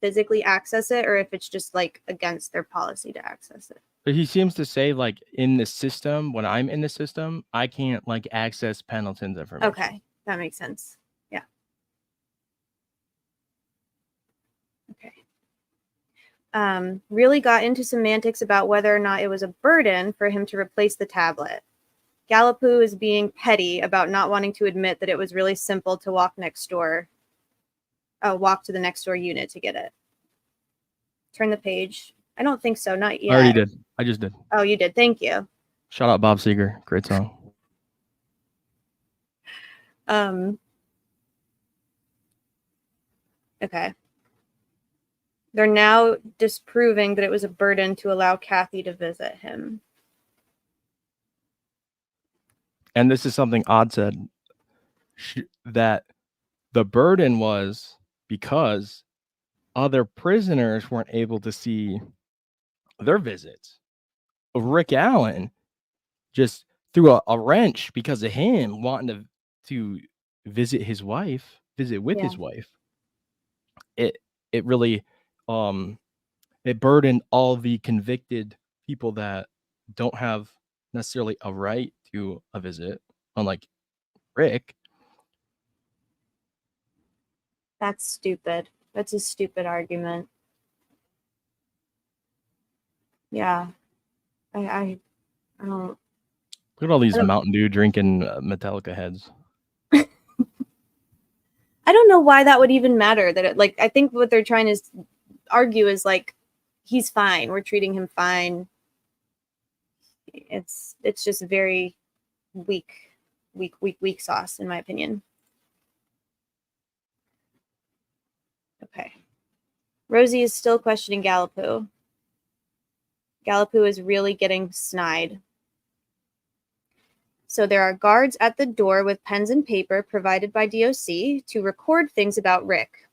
physically access it, or if it's just against their policy to access it? But he seems to say in the system, when I'm in the system, I can't access Pendleton's information. Okay, that makes sense. Yeah. Okay. Really got into semantics about whether or not it was a burden for him to replace the tablet. Gallipo is being petty about not wanting to admit that it was really simple to walk to the next door unit to get it. Turn the page. I don't think so. Not yet. I already did. I just did. Oh, you did. Thank you. Shout out Bob Seger. Great song. Okay. They're now disproving that it was a burden to allow Kathy to visit him. And this is something Odd said, that the burden was because other prisoners weren't able to see their visits. Rick Allen just threw a wrench because of him wanting to visit his wife, visit with his wife. It really it burdened all the convicted people that don't have necessarily a right to a visit, unlike Rick. That's stupid. That's a stupid argument. Yeah. I don't. Look at all these Mountain Dew drinking Metallica heads. I don't know why that would even matter. That I think what they're trying to argue is like, he's fine. We're treating him fine. It's just very weak sauce, in my opinion. Okay. Rosie is still questioning Gallipoe. Gallipoe is really getting snide. So there are guards at the door with pens and paper provided by DOC to record things about Rick.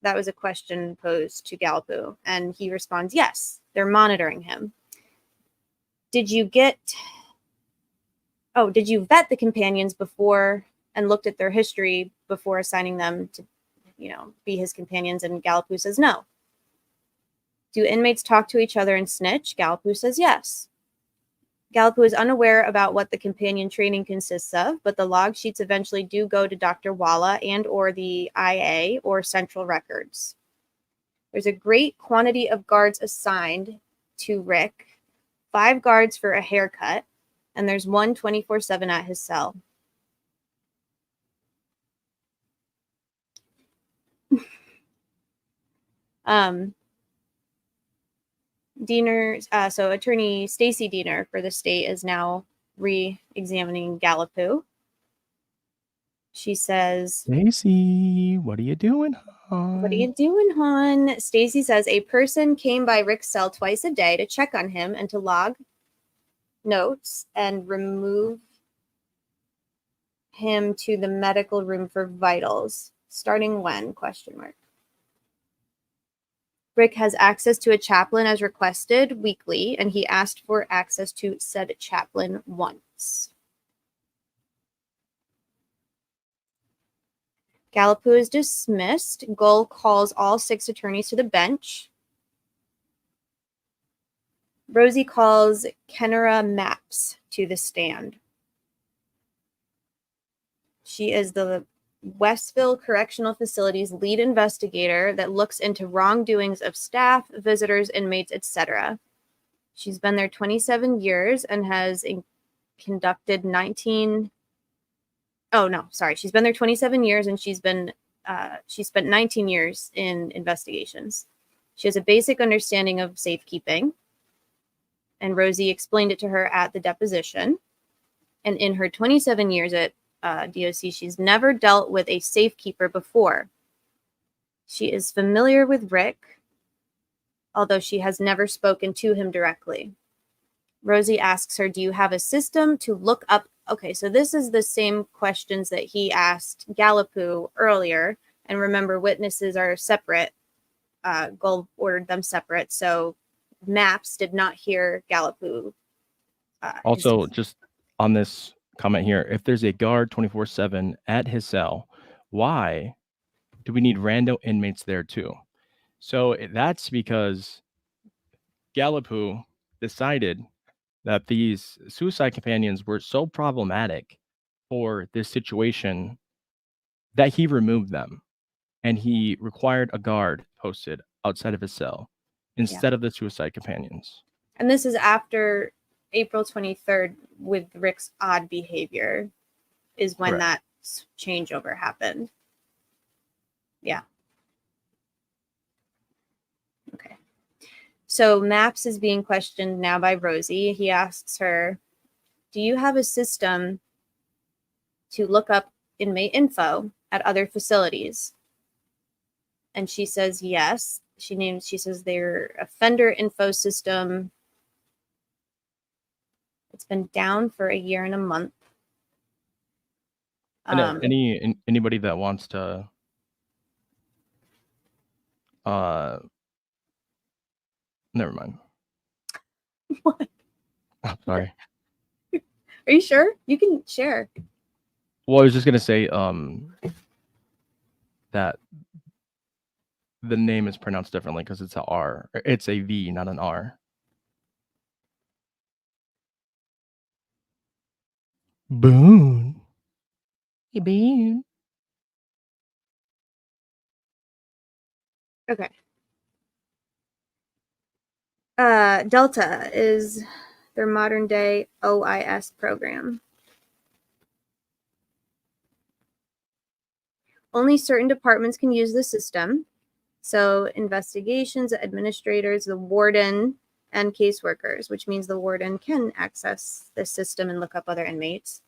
That was a question posed to Gallipoe, and he responds, yes, they're monitoring him. Did you vet the companions before and looked at their history before assigning them to, be his companions? And Gallipoe says no. Do inmates talk to each other and snitch? Gallipoe says yes. Gallipoe is unaware about what the companion training consists of, but the log sheets eventually do go to Dr. Walla and or the IA or Central Records. There's a great quantity of guards assigned to Rick, 5 guards for a haircut, and there's one 24/7 at his cell. Diener, so attorney Stacy Diener for the state is now re-examining Gallipoe. She says, Stacy, what are you doing, hon? What are you doing, hon? Stacy says a person came by Rick's cell twice a day to check on him and to log notes and remove him to the medical room for vitals. Starting when? ? Rick has access to a chaplain as requested weekly, and he asked for access to said chaplain once. Gallipoe is dismissed. Gull calls all 6 attorneys to the bench. Rosie calls Kenora Maps to the stand. She is the Westville Correctional Facility's lead investigator that looks into wrongdoings of staff, visitors, inmates, etc. She's been there 27 years and has conducted 19... Oh, no, sorry. She's been there 27 years and she spent 19 years in investigations. She has a basic understanding of safekeeping, and Rosie explained it to her at the deposition. And in her 27 years at DOC, she's never dealt with a safekeeper before. She is familiar with Rick, although she has never spoken to him directly. Rosie asks her, do you have a system to look up? Okay, so this is the same questions that he asked Gallipoe earlier. And remember, witnesses are separate. Gull ordered them separate. So Maps did not hear Gallipoe. Also, just on this comment here, if there's a guard 24/7 at his cell, why do we need rando inmates there too? So that's because Gallipoe decided that these suicide companions were so problematic for this situation that he removed them, and he required a guard posted outside of his cell instead of the suicide companions. And this is after April 23rd with Rick's odd behavior is when that changeover happened. Yeah. Okay. So Maps is being questioned now by Rosie. He asks her, do you have a system to look up inmate info at other facilities? And she says yes. She says their offender info system, it's been down for a year and a month. Anybody that wants to never mind. What? I'm sorry. Are you sure? You can share. Well, I was just gonna say that the name is pronounced differently because it's a R. It's a V, not an R. Boone. Hey, Boone. Okay. Delta is their modern day OIS program. Only certain departments can use the system. So investigations, administrators, the warden, and caseworkers, which means the warden can access the system and look up other inmates.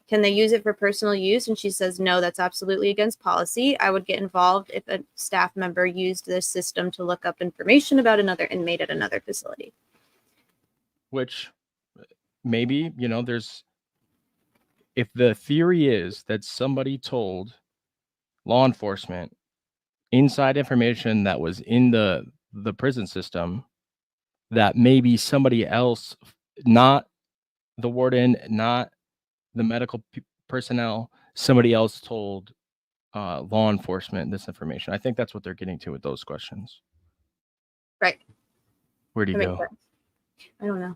Can they use it for personal use? And she says, no, that's absolutely against policy. I would get involved if a staff member used this system to look up information about another inmate at another facility. Which maybe, there's, if the theory is that somebody told law enforcement inside information that was in the prison system, that maybe somebody else, not the warden, not the medical personnel, somebody else told law enforcement this information. I think that's what they're getting to with those questions. Right. Where'd he go? I don't know.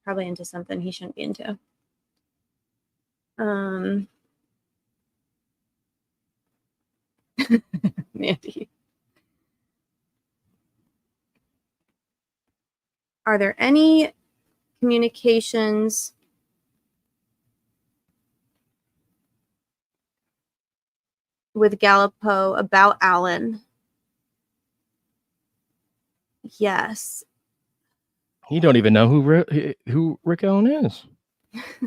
Probably into something he shouldn't be into. Mandy. Are there any communications with Gallipo about Alan? Yes. He don't even know who Rick Allen is.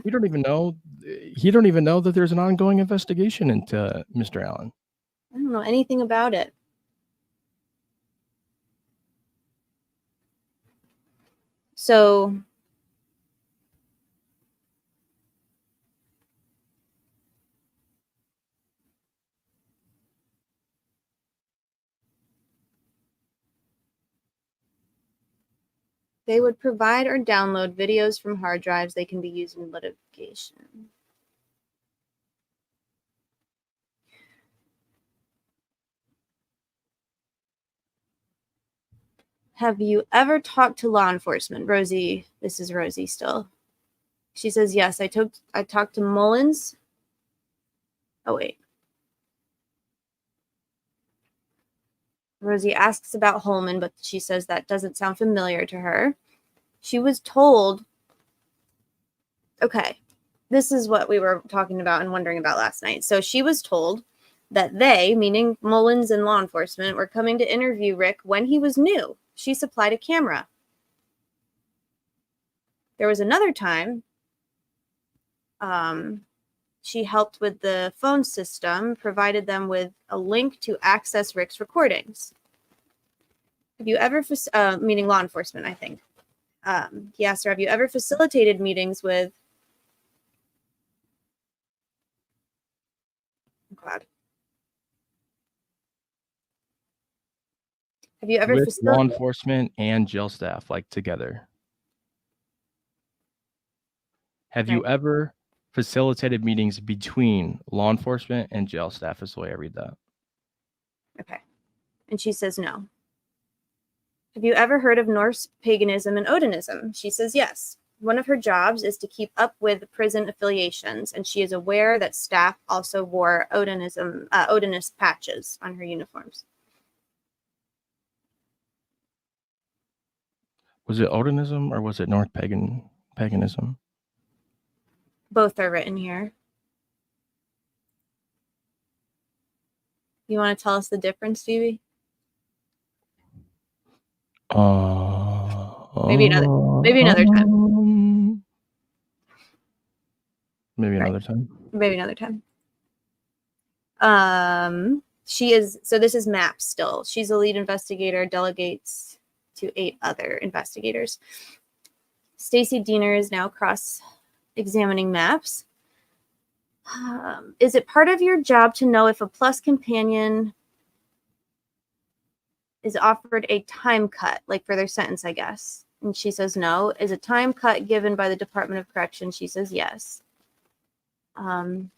He don't even know that there's an ongoing investigation into Mr. Allen. I don't know anything about it. So they would provide or download videos from hard drives. They can be used in litigation. Have you ever talked to law enforcement? Rosie, this is Rosie still. She says, yes, I talked to Mullins. Oh, wait. Rosie asks about Holman, but she says that doesn't sound familiar to her. She was told, okay, this is what we were talking about and wondering about last night. So she was told that they, meaning Mullins and law enforcement, were coming to interview Rick when he was new. She supplied a camera. There was another time she helped with the phone system, provided them with a link to access Rick's recordings. Have you ever, meaning law enforcement, I think. He asked her, have you ever facilitated meetings with, oh God. Have you ever with law enforcement and jail staff, like together? Have you ever facilitated meetings between law enforcement and jail staff, is the way I read that. Okay. And she says no. Have you ever heard of Norse paganism and Odinism? She says yes. One of her jobs is to keep up with prison affiliations, and she is aware that staff also wore Odinist patches on her uniforms. Was it Odinism or was it North paganism? Both are written here. You want to tell us the difference, Stevie? Maybe another time. Maybe another time. Maybe another time. She is, so this is Maps still. She's a lead investigator, delegates to 8 other investigators. Stacy Diener is now cross-examining Maps. Is it part of your job to know if a plus companion is offered a time cut, like for their sentence, I guess? And she says no. Is a time cut given by the Department of Corrections? She says yes. About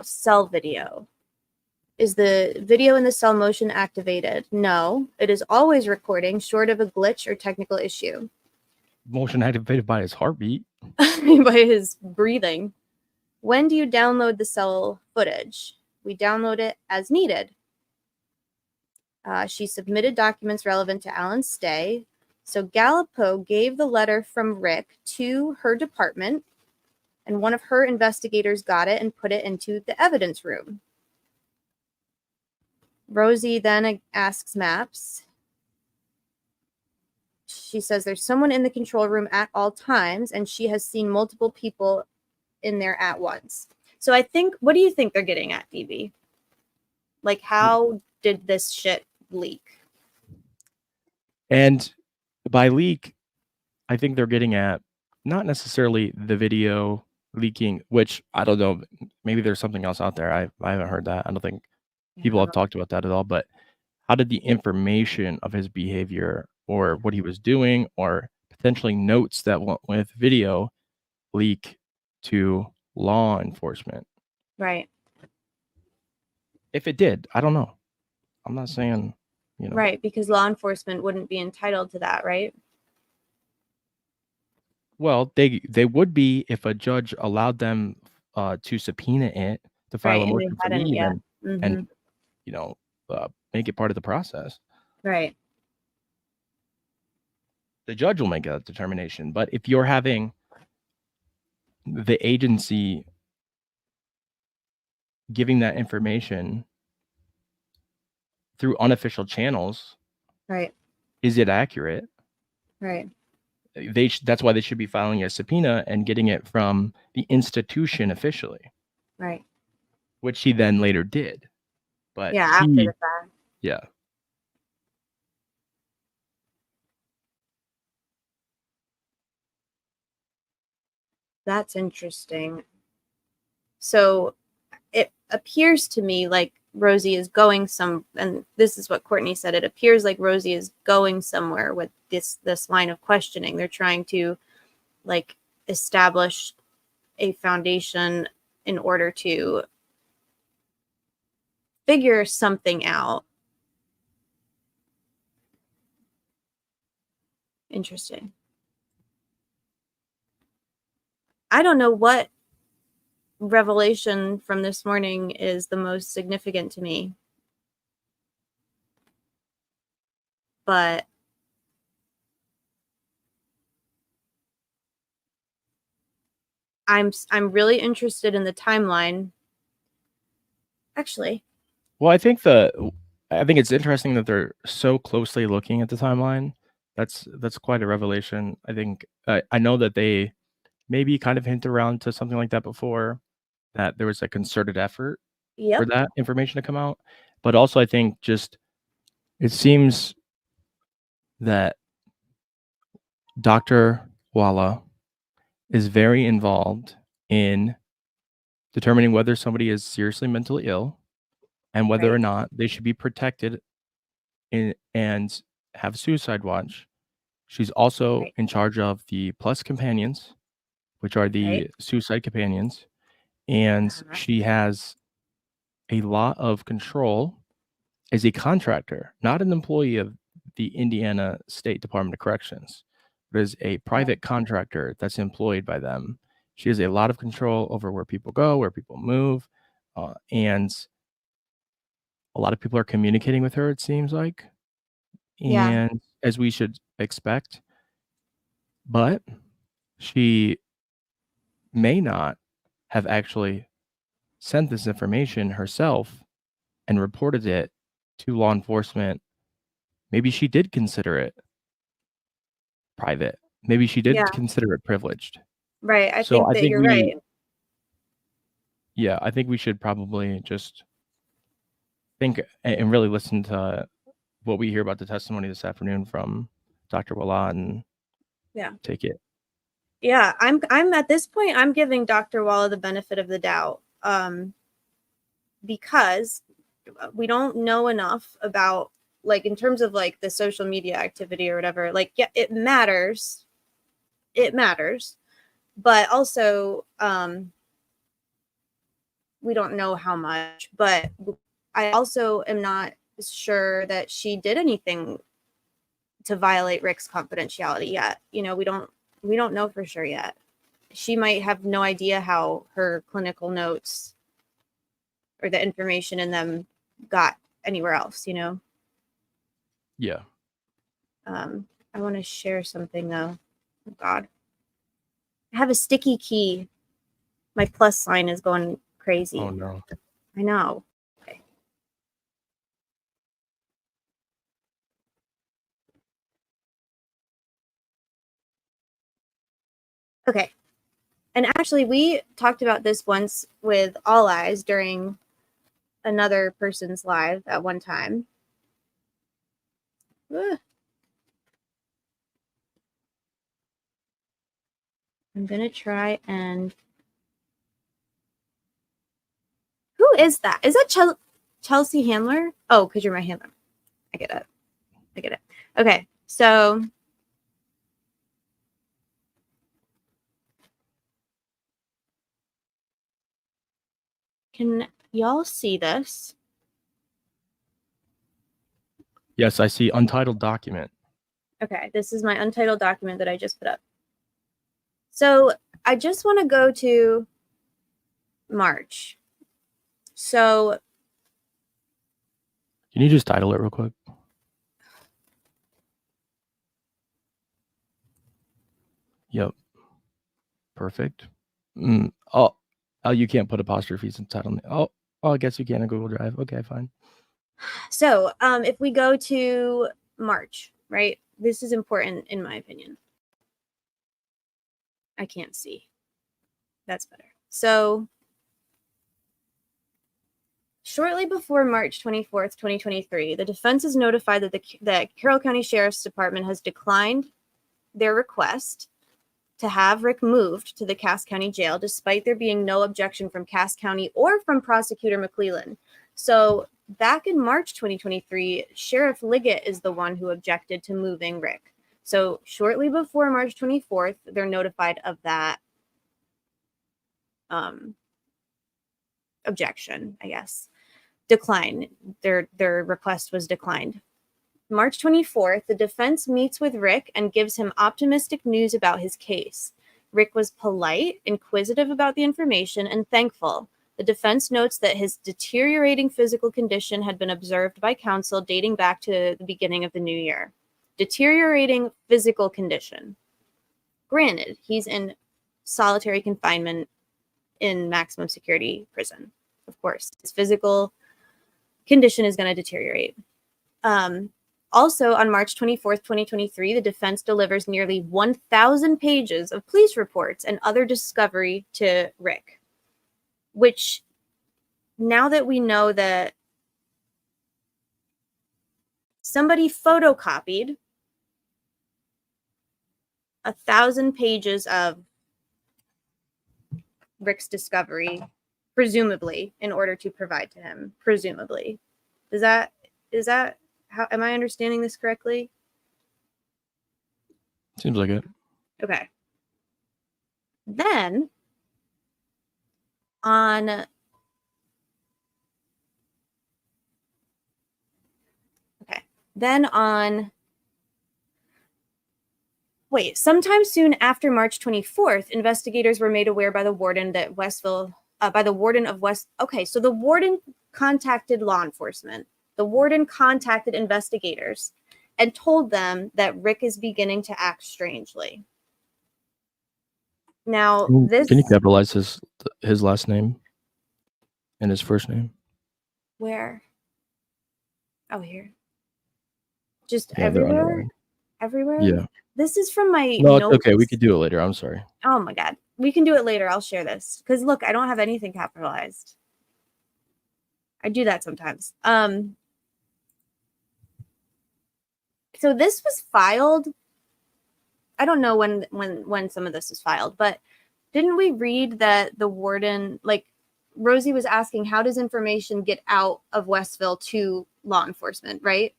cell video. Is the video in the cell motion activated? No. It is always recording, short of a glitch or technical issue. Motion activated by his heartbeat. By his breathing. When do you download the cell footage? We download it as needed. She submitted documents relevant to Alan's stay. So Gallipo gave the letter from Rick to her department, and one of her investigators got it and put it into the evidence room. Rosie then asks Maps. She says there's someone in the control room at all times, and she has seen multiple people in there at once. So I think, what do you think they're getting at, Phoebe? Like, how did this shit leak? And by leak, I think they're getting at not necessarily the video leaking, which I don't know. Maybe there's something else out there. I haven't heard that. I don't think people have talked about that at all. But how did the information of his behavior or what he was doing or potentially notes that went with video leak to law enforcement? Right. If it did, I don't know. I'm not saying, you know. Right, because law enforcement wouldn't be entitled to that, right? Well, they would be if a judge allowed them to subpoena it, to file a Right, and they motion for hadn't leave yet. and you know, make it part of the process. Right. The judge will make that determination. But if you're having the agency giving that information through unofficial channels, Right. is it accurate? Right. That's why they should be filing a subpoena and getting it from the institution officially. Right. Which he then later did. But yeah, after the fact. Yeah. That's interesting. So it appears to me like Rosie is going and this is what Courtney said, it appears like Rosie is going somewhere with this line of questioning. They're trying to like establish a foundation in order to figure something out. Interesting. I don't know what revelation from this morning is the most significant to me, but I'm really interested in the timeline. Actually, well, I think it's interesting that they're so closely looking at the timeline. That's quite a revelation. I think I know that they maybe kind of hint around to something like that before, that there was a concerted effort for that information to come out. But also, I think just it seems that Dr. Walla is very involved in determining whether somebody is seriously mentally ill and whether or not they should be protected and have suicide watch. She's also in charge of the plus companions, which are the suicide companions. And she has a lot of control as a contractor, not an employee of the Indiana State Department of Corrections, but as a private contractor that's employed by them. She has a lot of control over where people go, where people move, and a lot of people are communicating with her, it seems like, and as we should expect. But she may not have actually sent this information herself and reported it to law enforcement. Maybe she did consider it private. Maybe she did consider it privileged. Right. I think that you're right. Yeah, I think we should probably just think and really listen to what we hear about the testimony this afternoon from Dr. Walla and take it. Yeah, I'm at this point, I'm giving Dr. Walla the benefit of the doubt, because we don't know enough about, like, in terms of like the social media activity or whatever. Like, yeah, it matters, but also we don't know how much. But I also am not sure that she did anything to violate Rick's confidentiality yet. You know, we don't know for sure yet. She might have no idea how her clinical notes or the information in them got anywhere else, you know? Yeah. I want to share something though. Oh God. I have a sticky key. My plus sign is going crazy. Oh no. I know. Okay. Okay. And actually, we talked about this once with All Eyes during another person's live at one time. Ugh. I'm going to try and... Who is that? Is that Chelsea Handler? Oh, because you're my handler. I get it. Okay, so... Can y'all see this? Yes, I see untitled document. Okay, this is my untitled document that I just put up. So I just want to go to March. So Can you just title it real quick? Yep. Perfect. Oh, you can't put apostrophes in title. Oh, I guess you can in Google Drive. Okay, fine. So if we go to March, right? This is important in my opinion. I can't see. That's better. So shortly before March 24th, 2023, the defense is notified that the Carroll County Sheriff's Department has declined their request to have Rick moved to the Cass County Jail, despite there being no objection from Cass County or from Prosecutor McClellan. So back in March 2023, Sheriff Liggett is the one who objected to moving Rick. So shortly before March 24th, they're notified of that objection, I guess. Decline. Their request was declined. March 24th, the defense meets with Rick and gives him optimistic news about his case. Rick was polite, inquisitive about the information, and thankful. The defense notes that his deteriorating physical condition had been observed by counsel dating back to the beginning of the new year. Deteriorating physical condition. Granted, he's in solitary confinement in maximum security prison. Of course, his physical condition is going to deteriorate. Also, on March 24th, 2023, the defense delivers nearly 1,000 pages of police reports and other discovery to Rick, which, now that we know that somebody photocopied 1,000 pages of Rick's discovery, presumably, in order to provide to him, presumably. Is that how, am I understanding this correctly? Seems like it. Okay. Then on sometime soon after March 24th, investigators were made aware by the warden that Okay, so the warden contacted law enforcement. The warden contacted investigators and told them that Rick is beginning to act strangely. Now, Can you capitalize his last name and his first name? Where? Oh, here. Just everywhere? Everywhere? Yeah. This is from my No, notes. it's okay. We could do it later. I'm sorry. Oh my God. we can do it later. I'll share this because look, I don't have anything capitalized. I do that sometimes. So this was filed. I don't know when some of this was filed, but didn't we read that the warden, like Rosie was asking, how does information get out of Westville to law enforcement, right?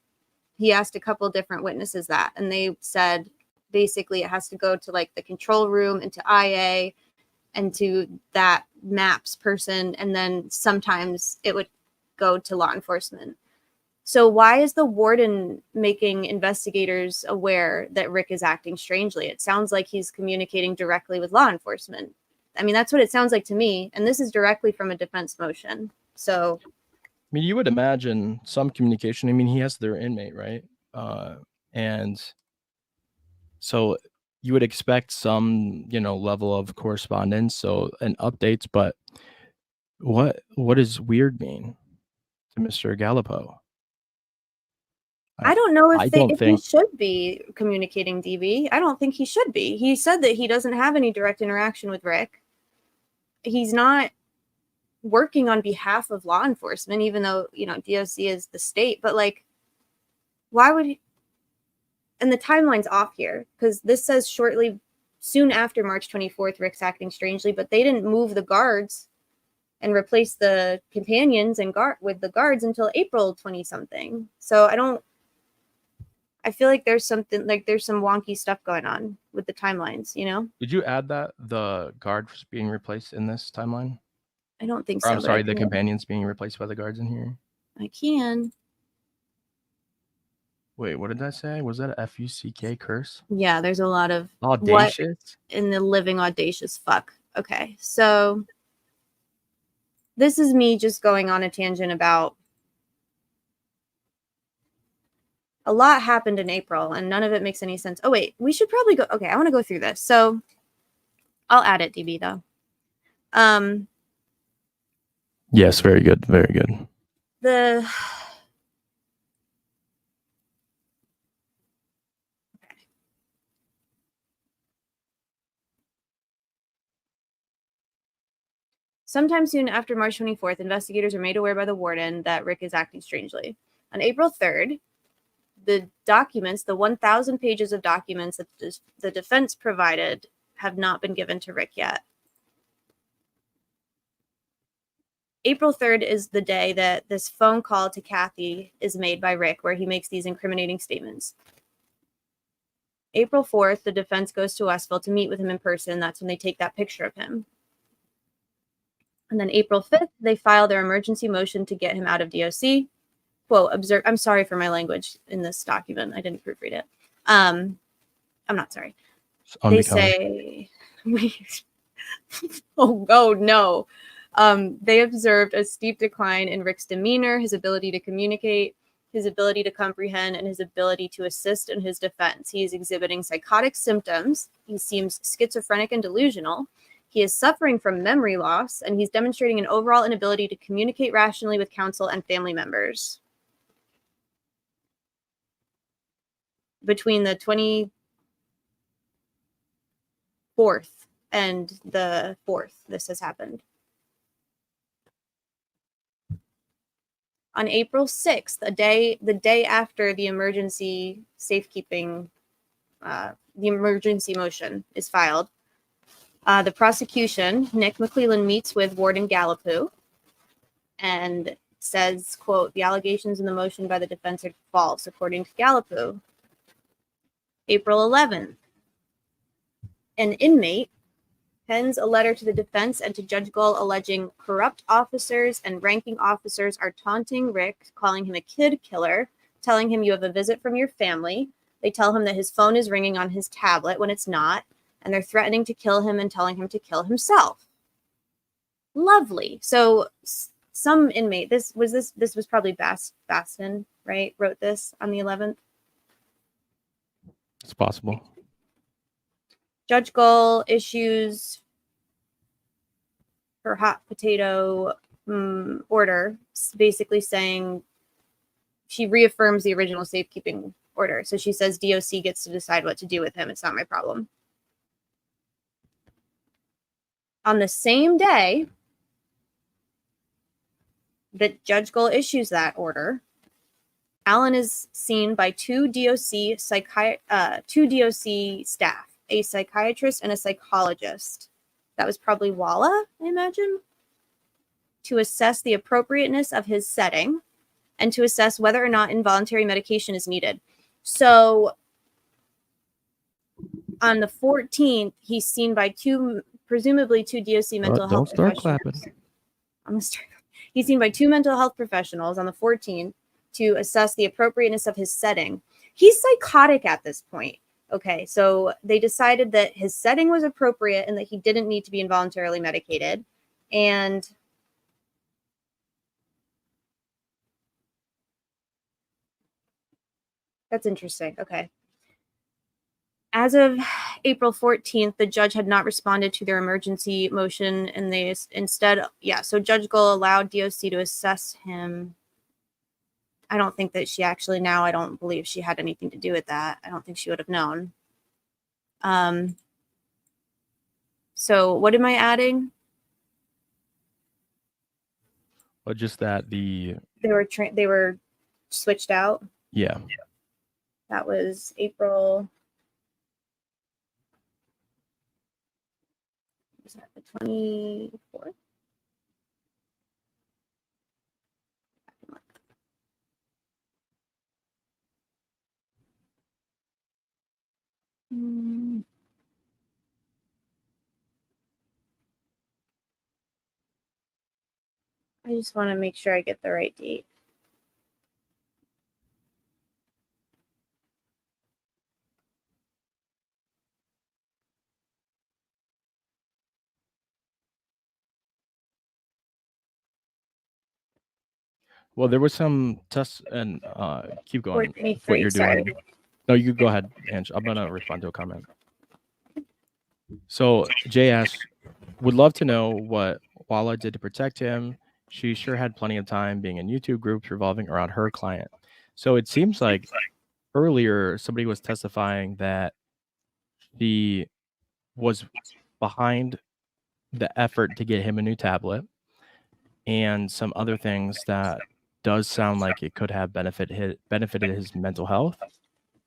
He asked a couple different witnesses that, and they said basically it has to go to like the control room and to IA and to that maps person, and then sometimes it would go to law enforcement. So why is the warden making investigators aware that Rick is acting strangely? It sounds like he's communicating directly with law enforcement. I mean, that's what it sounds like to me. And this is directly from a defense motion. So, I mean, you would imagine some communication. I mean, he has their inmate, right? And so you would expect some, level of correspondence, so and updates. But what does weird mean to Mr. Gallipo? I don't know I don't if he think should be communicating, DB. I don't think he should be. He said that he doesn't have any direct interaction with Rick. He's not working on behalf of law enforcement, even though, DOC is the state. But like, why would he? And the timeline's off here because this says soon after March 24th, Rick's acting strangely, but they didn't move the guards and replace the companions and with the guards until April 20 something. So I feel like there's some wonky stuff going on with the timelines, Did you add that the guards being replaced in this timeline? I don't think Or, so. I'm sorry, the companions being replaced by the guards in here. I can. Wait, what did that say? Was that a FUCK curse? Yeah, there's a lot of audacious what in the living audacious fuck. Okay, so this is me just going on a tangent about a lot happened in April and none of it makes any sense. Oh wait, we should probably go. Okay, I want to go through this. So I'll add it, DB though. Yes, very good, very good. Sometime soon after March 24th, investigators are made aware by the warden that Rick is acting strangely. On April 3rd, the documents, the 1,000 pages of documents that the defense provided, have not been given to Rick yet. April 3rd is the day that this phone call to Kathy is made by Rick, where he makes these incriminating statements. April 4th, the defense goes to Westville to meet with him in person. That's when they take that picture of him. And then April 5th, they file their emergency motion to get him out of DOC. Quote, observe. I'm sorry for my language in this document. I didn't proofread it. I'm not sorry. They say, oh no. They observed a steep decline in Rick's demeanor, his ability to communicate, his ability to comprehend, and his ability to assist in his defense. He is exhibiting psychotic symptoms. He seems schizophrenic and delusional. He is suffering from memory loss, and he's demonstrating an overall inability to communicate rationally with counsel and family members. Between the 24th and the 4th, this has happened. On April 6th, the day after the emergency safekeeping, the emergency motion is filed, the prosecution, Nick McClellan, meets with Warden Gallipo and says, quote, the allegations in the motion by the defense are false, according to Gallipo. April 11th, an inmate pens a letter to the defense and to Judge Gull alleging corrupt officers and ranking officers are taunting Rick, calling him a kid killer, telling him you have a visit from your family. They tell him that his phone is ringing on his tablet when it's not, and they're threatening to kill him and telling him to kill himself. Lovely. So some inmate, this was probably Baston, right? Wrote this on the 11th. It's possible. Judge Gull issues her hot potato order, basically saying she reaffirms the original safekeeping order. So she says DOC gets to decide what to do with him. It's not my problem. On the same day that Judge Gull issues that order, Alan is seen by two DOC staff, a psychiatrist and a psychologist. That was probably Walla, I imagine, to assess the appropriateness of his setting and to assess whether or not involuntary medication is needed. So on the 14th, he's seen by presumably two DOC mental health professionals. He's seen by two mental health professionals on the 14th to assess the appropriateness of his setting. He's psychotic at this point. Okay, so they decided that his setting was appropriate and that he didn't need to be involuntarily medicated. And that's interesting. Okay. As of April 14th, the judge had not responded to their emergency motion, and they instead, so Judge Gull allowed DOC to assess him. I don't think that I don't believe she had anything to do with that. I don't think she would have known. So what am I adding? Well, just that they were switched out. Yeah. That was April. Was that the 24th? I just want to make sure I get the right date. Well, there was some tests and keep going. What you're doing. No, you go ahead, Ange. I'm gonna respond to a comment. So Jay asks, would love to know what Walla did to protect him. She sure had plenty of time being in YouTube groups revolving around her client. So it seems like earlier somebody was testifying that she was behind the effort to get him a new tablet and some other things that does sound like it could have benefited his mental health.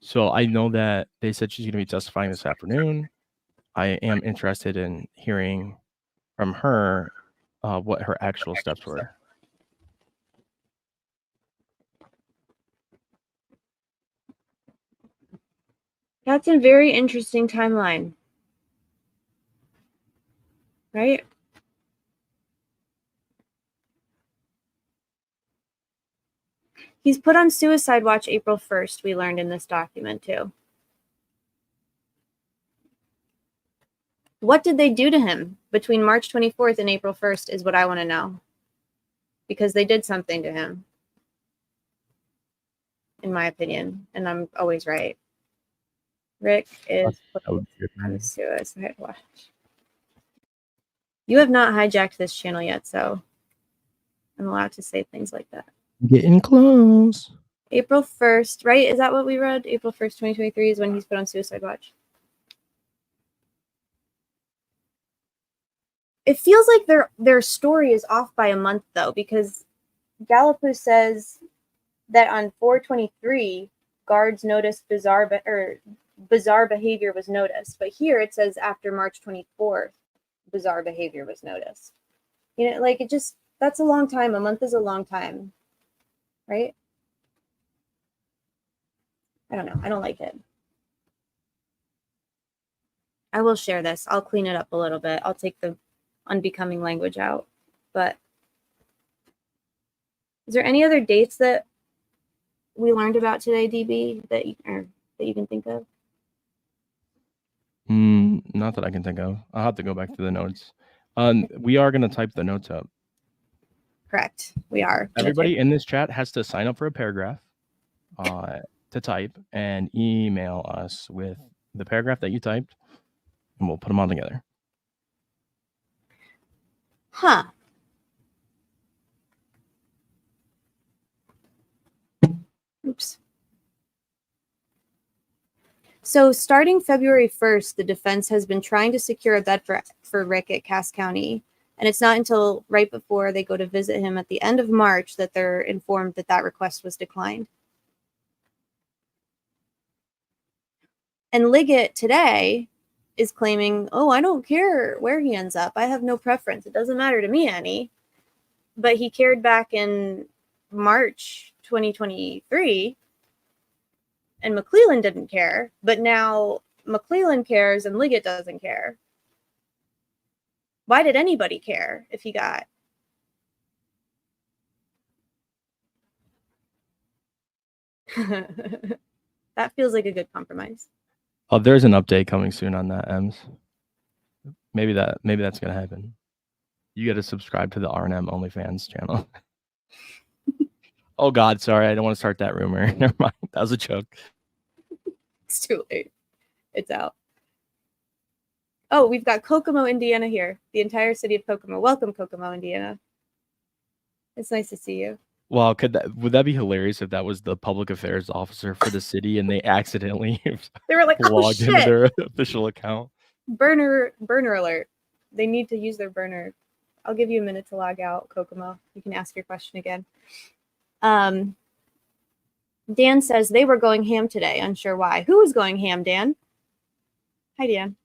So I know that they said she's going to be testifying this afternoon. I am interested in hearing from her what her actual steps were. That's a very interesting timeline, right? He's put on suicide watch April 1st, we learned in this document too. What did they do to him between March 24th and April 1st is what I want to know. Because they did something to him, in my opinion, and I'm always right. Rick is put on suicide watch. You have not hijacked this channel yet, so I'm allowed to say things like that. Getting close. April 1st, right? Is that what we read? April 1st, 2023 is when he's put on suicide watch. It feels like their story is off by a month, though, because Galapoo says that on 4/23, guards noticed bizarre behavior was noticed. But here it says after March 24th, bizarre behavior was noticed. You know, like that's a long time. A month is a long time. Right? I don't know. I don't like it. I will share this. I'll clean it up a little bit. I'll take the unbecoming language out. But is there any other dates that we learned about today, DB, that you can think of? Not that I can think of. I'll have to go back to the notes. We are going to type the notes up. Correct. We are. Everybody in this chat has to sign up for a paragraph to type and email us with the paragraph that you typed, and we'll put them all together. Huh. Oops. So starting February 1st, the defense has been trying to secure a bed for for Rick at Cass County. And it's not until right before they go to visit him at the end of March that they're informed that that request was declined. And Liggett today is claiming, oh, I don't care where he ends up. I have no preference. It doesn't matter to me any. But he cared back in March 2023, and McClellan didn't care. But now McClellan cares and Liggett doesn't care. Why did anybody care if he got? That feels like a good compromise. Oh, there's an update coming soon on that, Ems. Maybe that's gonna happen. You got to subscribe to the R&M OnlyFans channel. Oh God, sorry, I don't want to start that rumor. Never mind, that was a joke. It's too late. It's out. Oh, we've got Kokomo, Indiana here. The entire city of Kokomo. Welcome, Kokomo, Indiana. It's nice to see you. Wow, would that be hilarious if that was the public affairs officer for the city and they accidentally They were like, oh, logged into shit. their official account? Burner alert. They need to use their burner. I'll give you a minute to log out, Kokomo. You can ask your question again. Dan says they were going ham today. Unsure why. Who was going ham, Dan? Hi, Dan.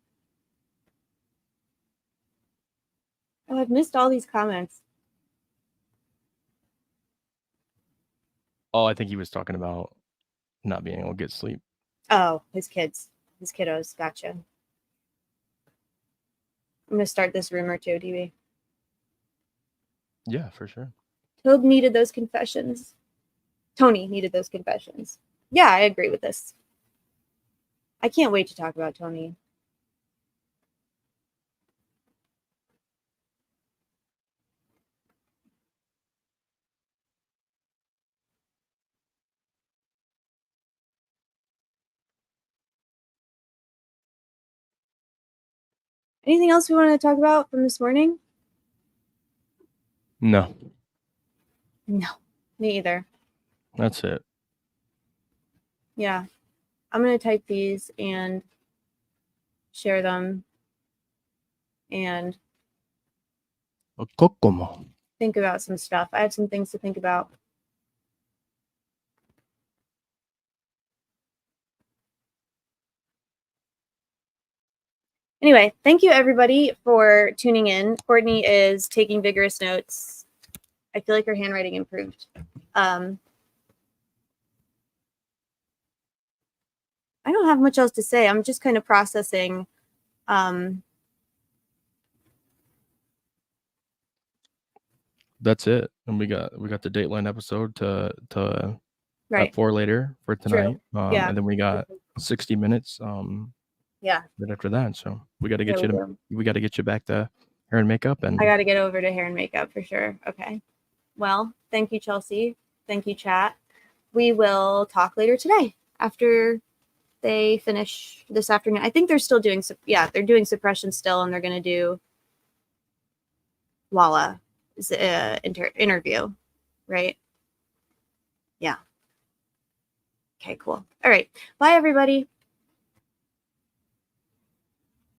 Oh, I've missed all these comments. Oh, I think he was talking about not being able to get sleep. Oh, his kids. His kiddos. Gotcha. I'm going to start this rumor too, DB. Yeah, for sure. Tobe needed those confessions. Tony needed those confessions. Yeah, I agree with this. I can't wait to talk about Tony. Anything else we want to talk about from this morning? No. No, me either. That's it. Yeah. I'm going to type these and share them and Kokomo. think about some stuff. I have some things to think about. Anyway, thank you everybody for tuning in. Courtney is taking vigorous notes. I feel like her handwriting improved. I don't have much else to say. I'm just kind of processing. That's it. And we got the Dateline episode to Right. for later for tonight. Yeah. And then we got 60 minutes. Yeah. Right after that, so we got to get Yeah, we got to get you back to hair and makeup, and I got to get over to hair and makeup for sure. Okay. Well, thank you, Chelsea. Thank you, chat. We will talk later today after they finish this afternoon. I think they're still doing, they're doing suppression still, and they're going to do Walla interview, right? Yeah. Okay, cool. All right. Bye, everybody.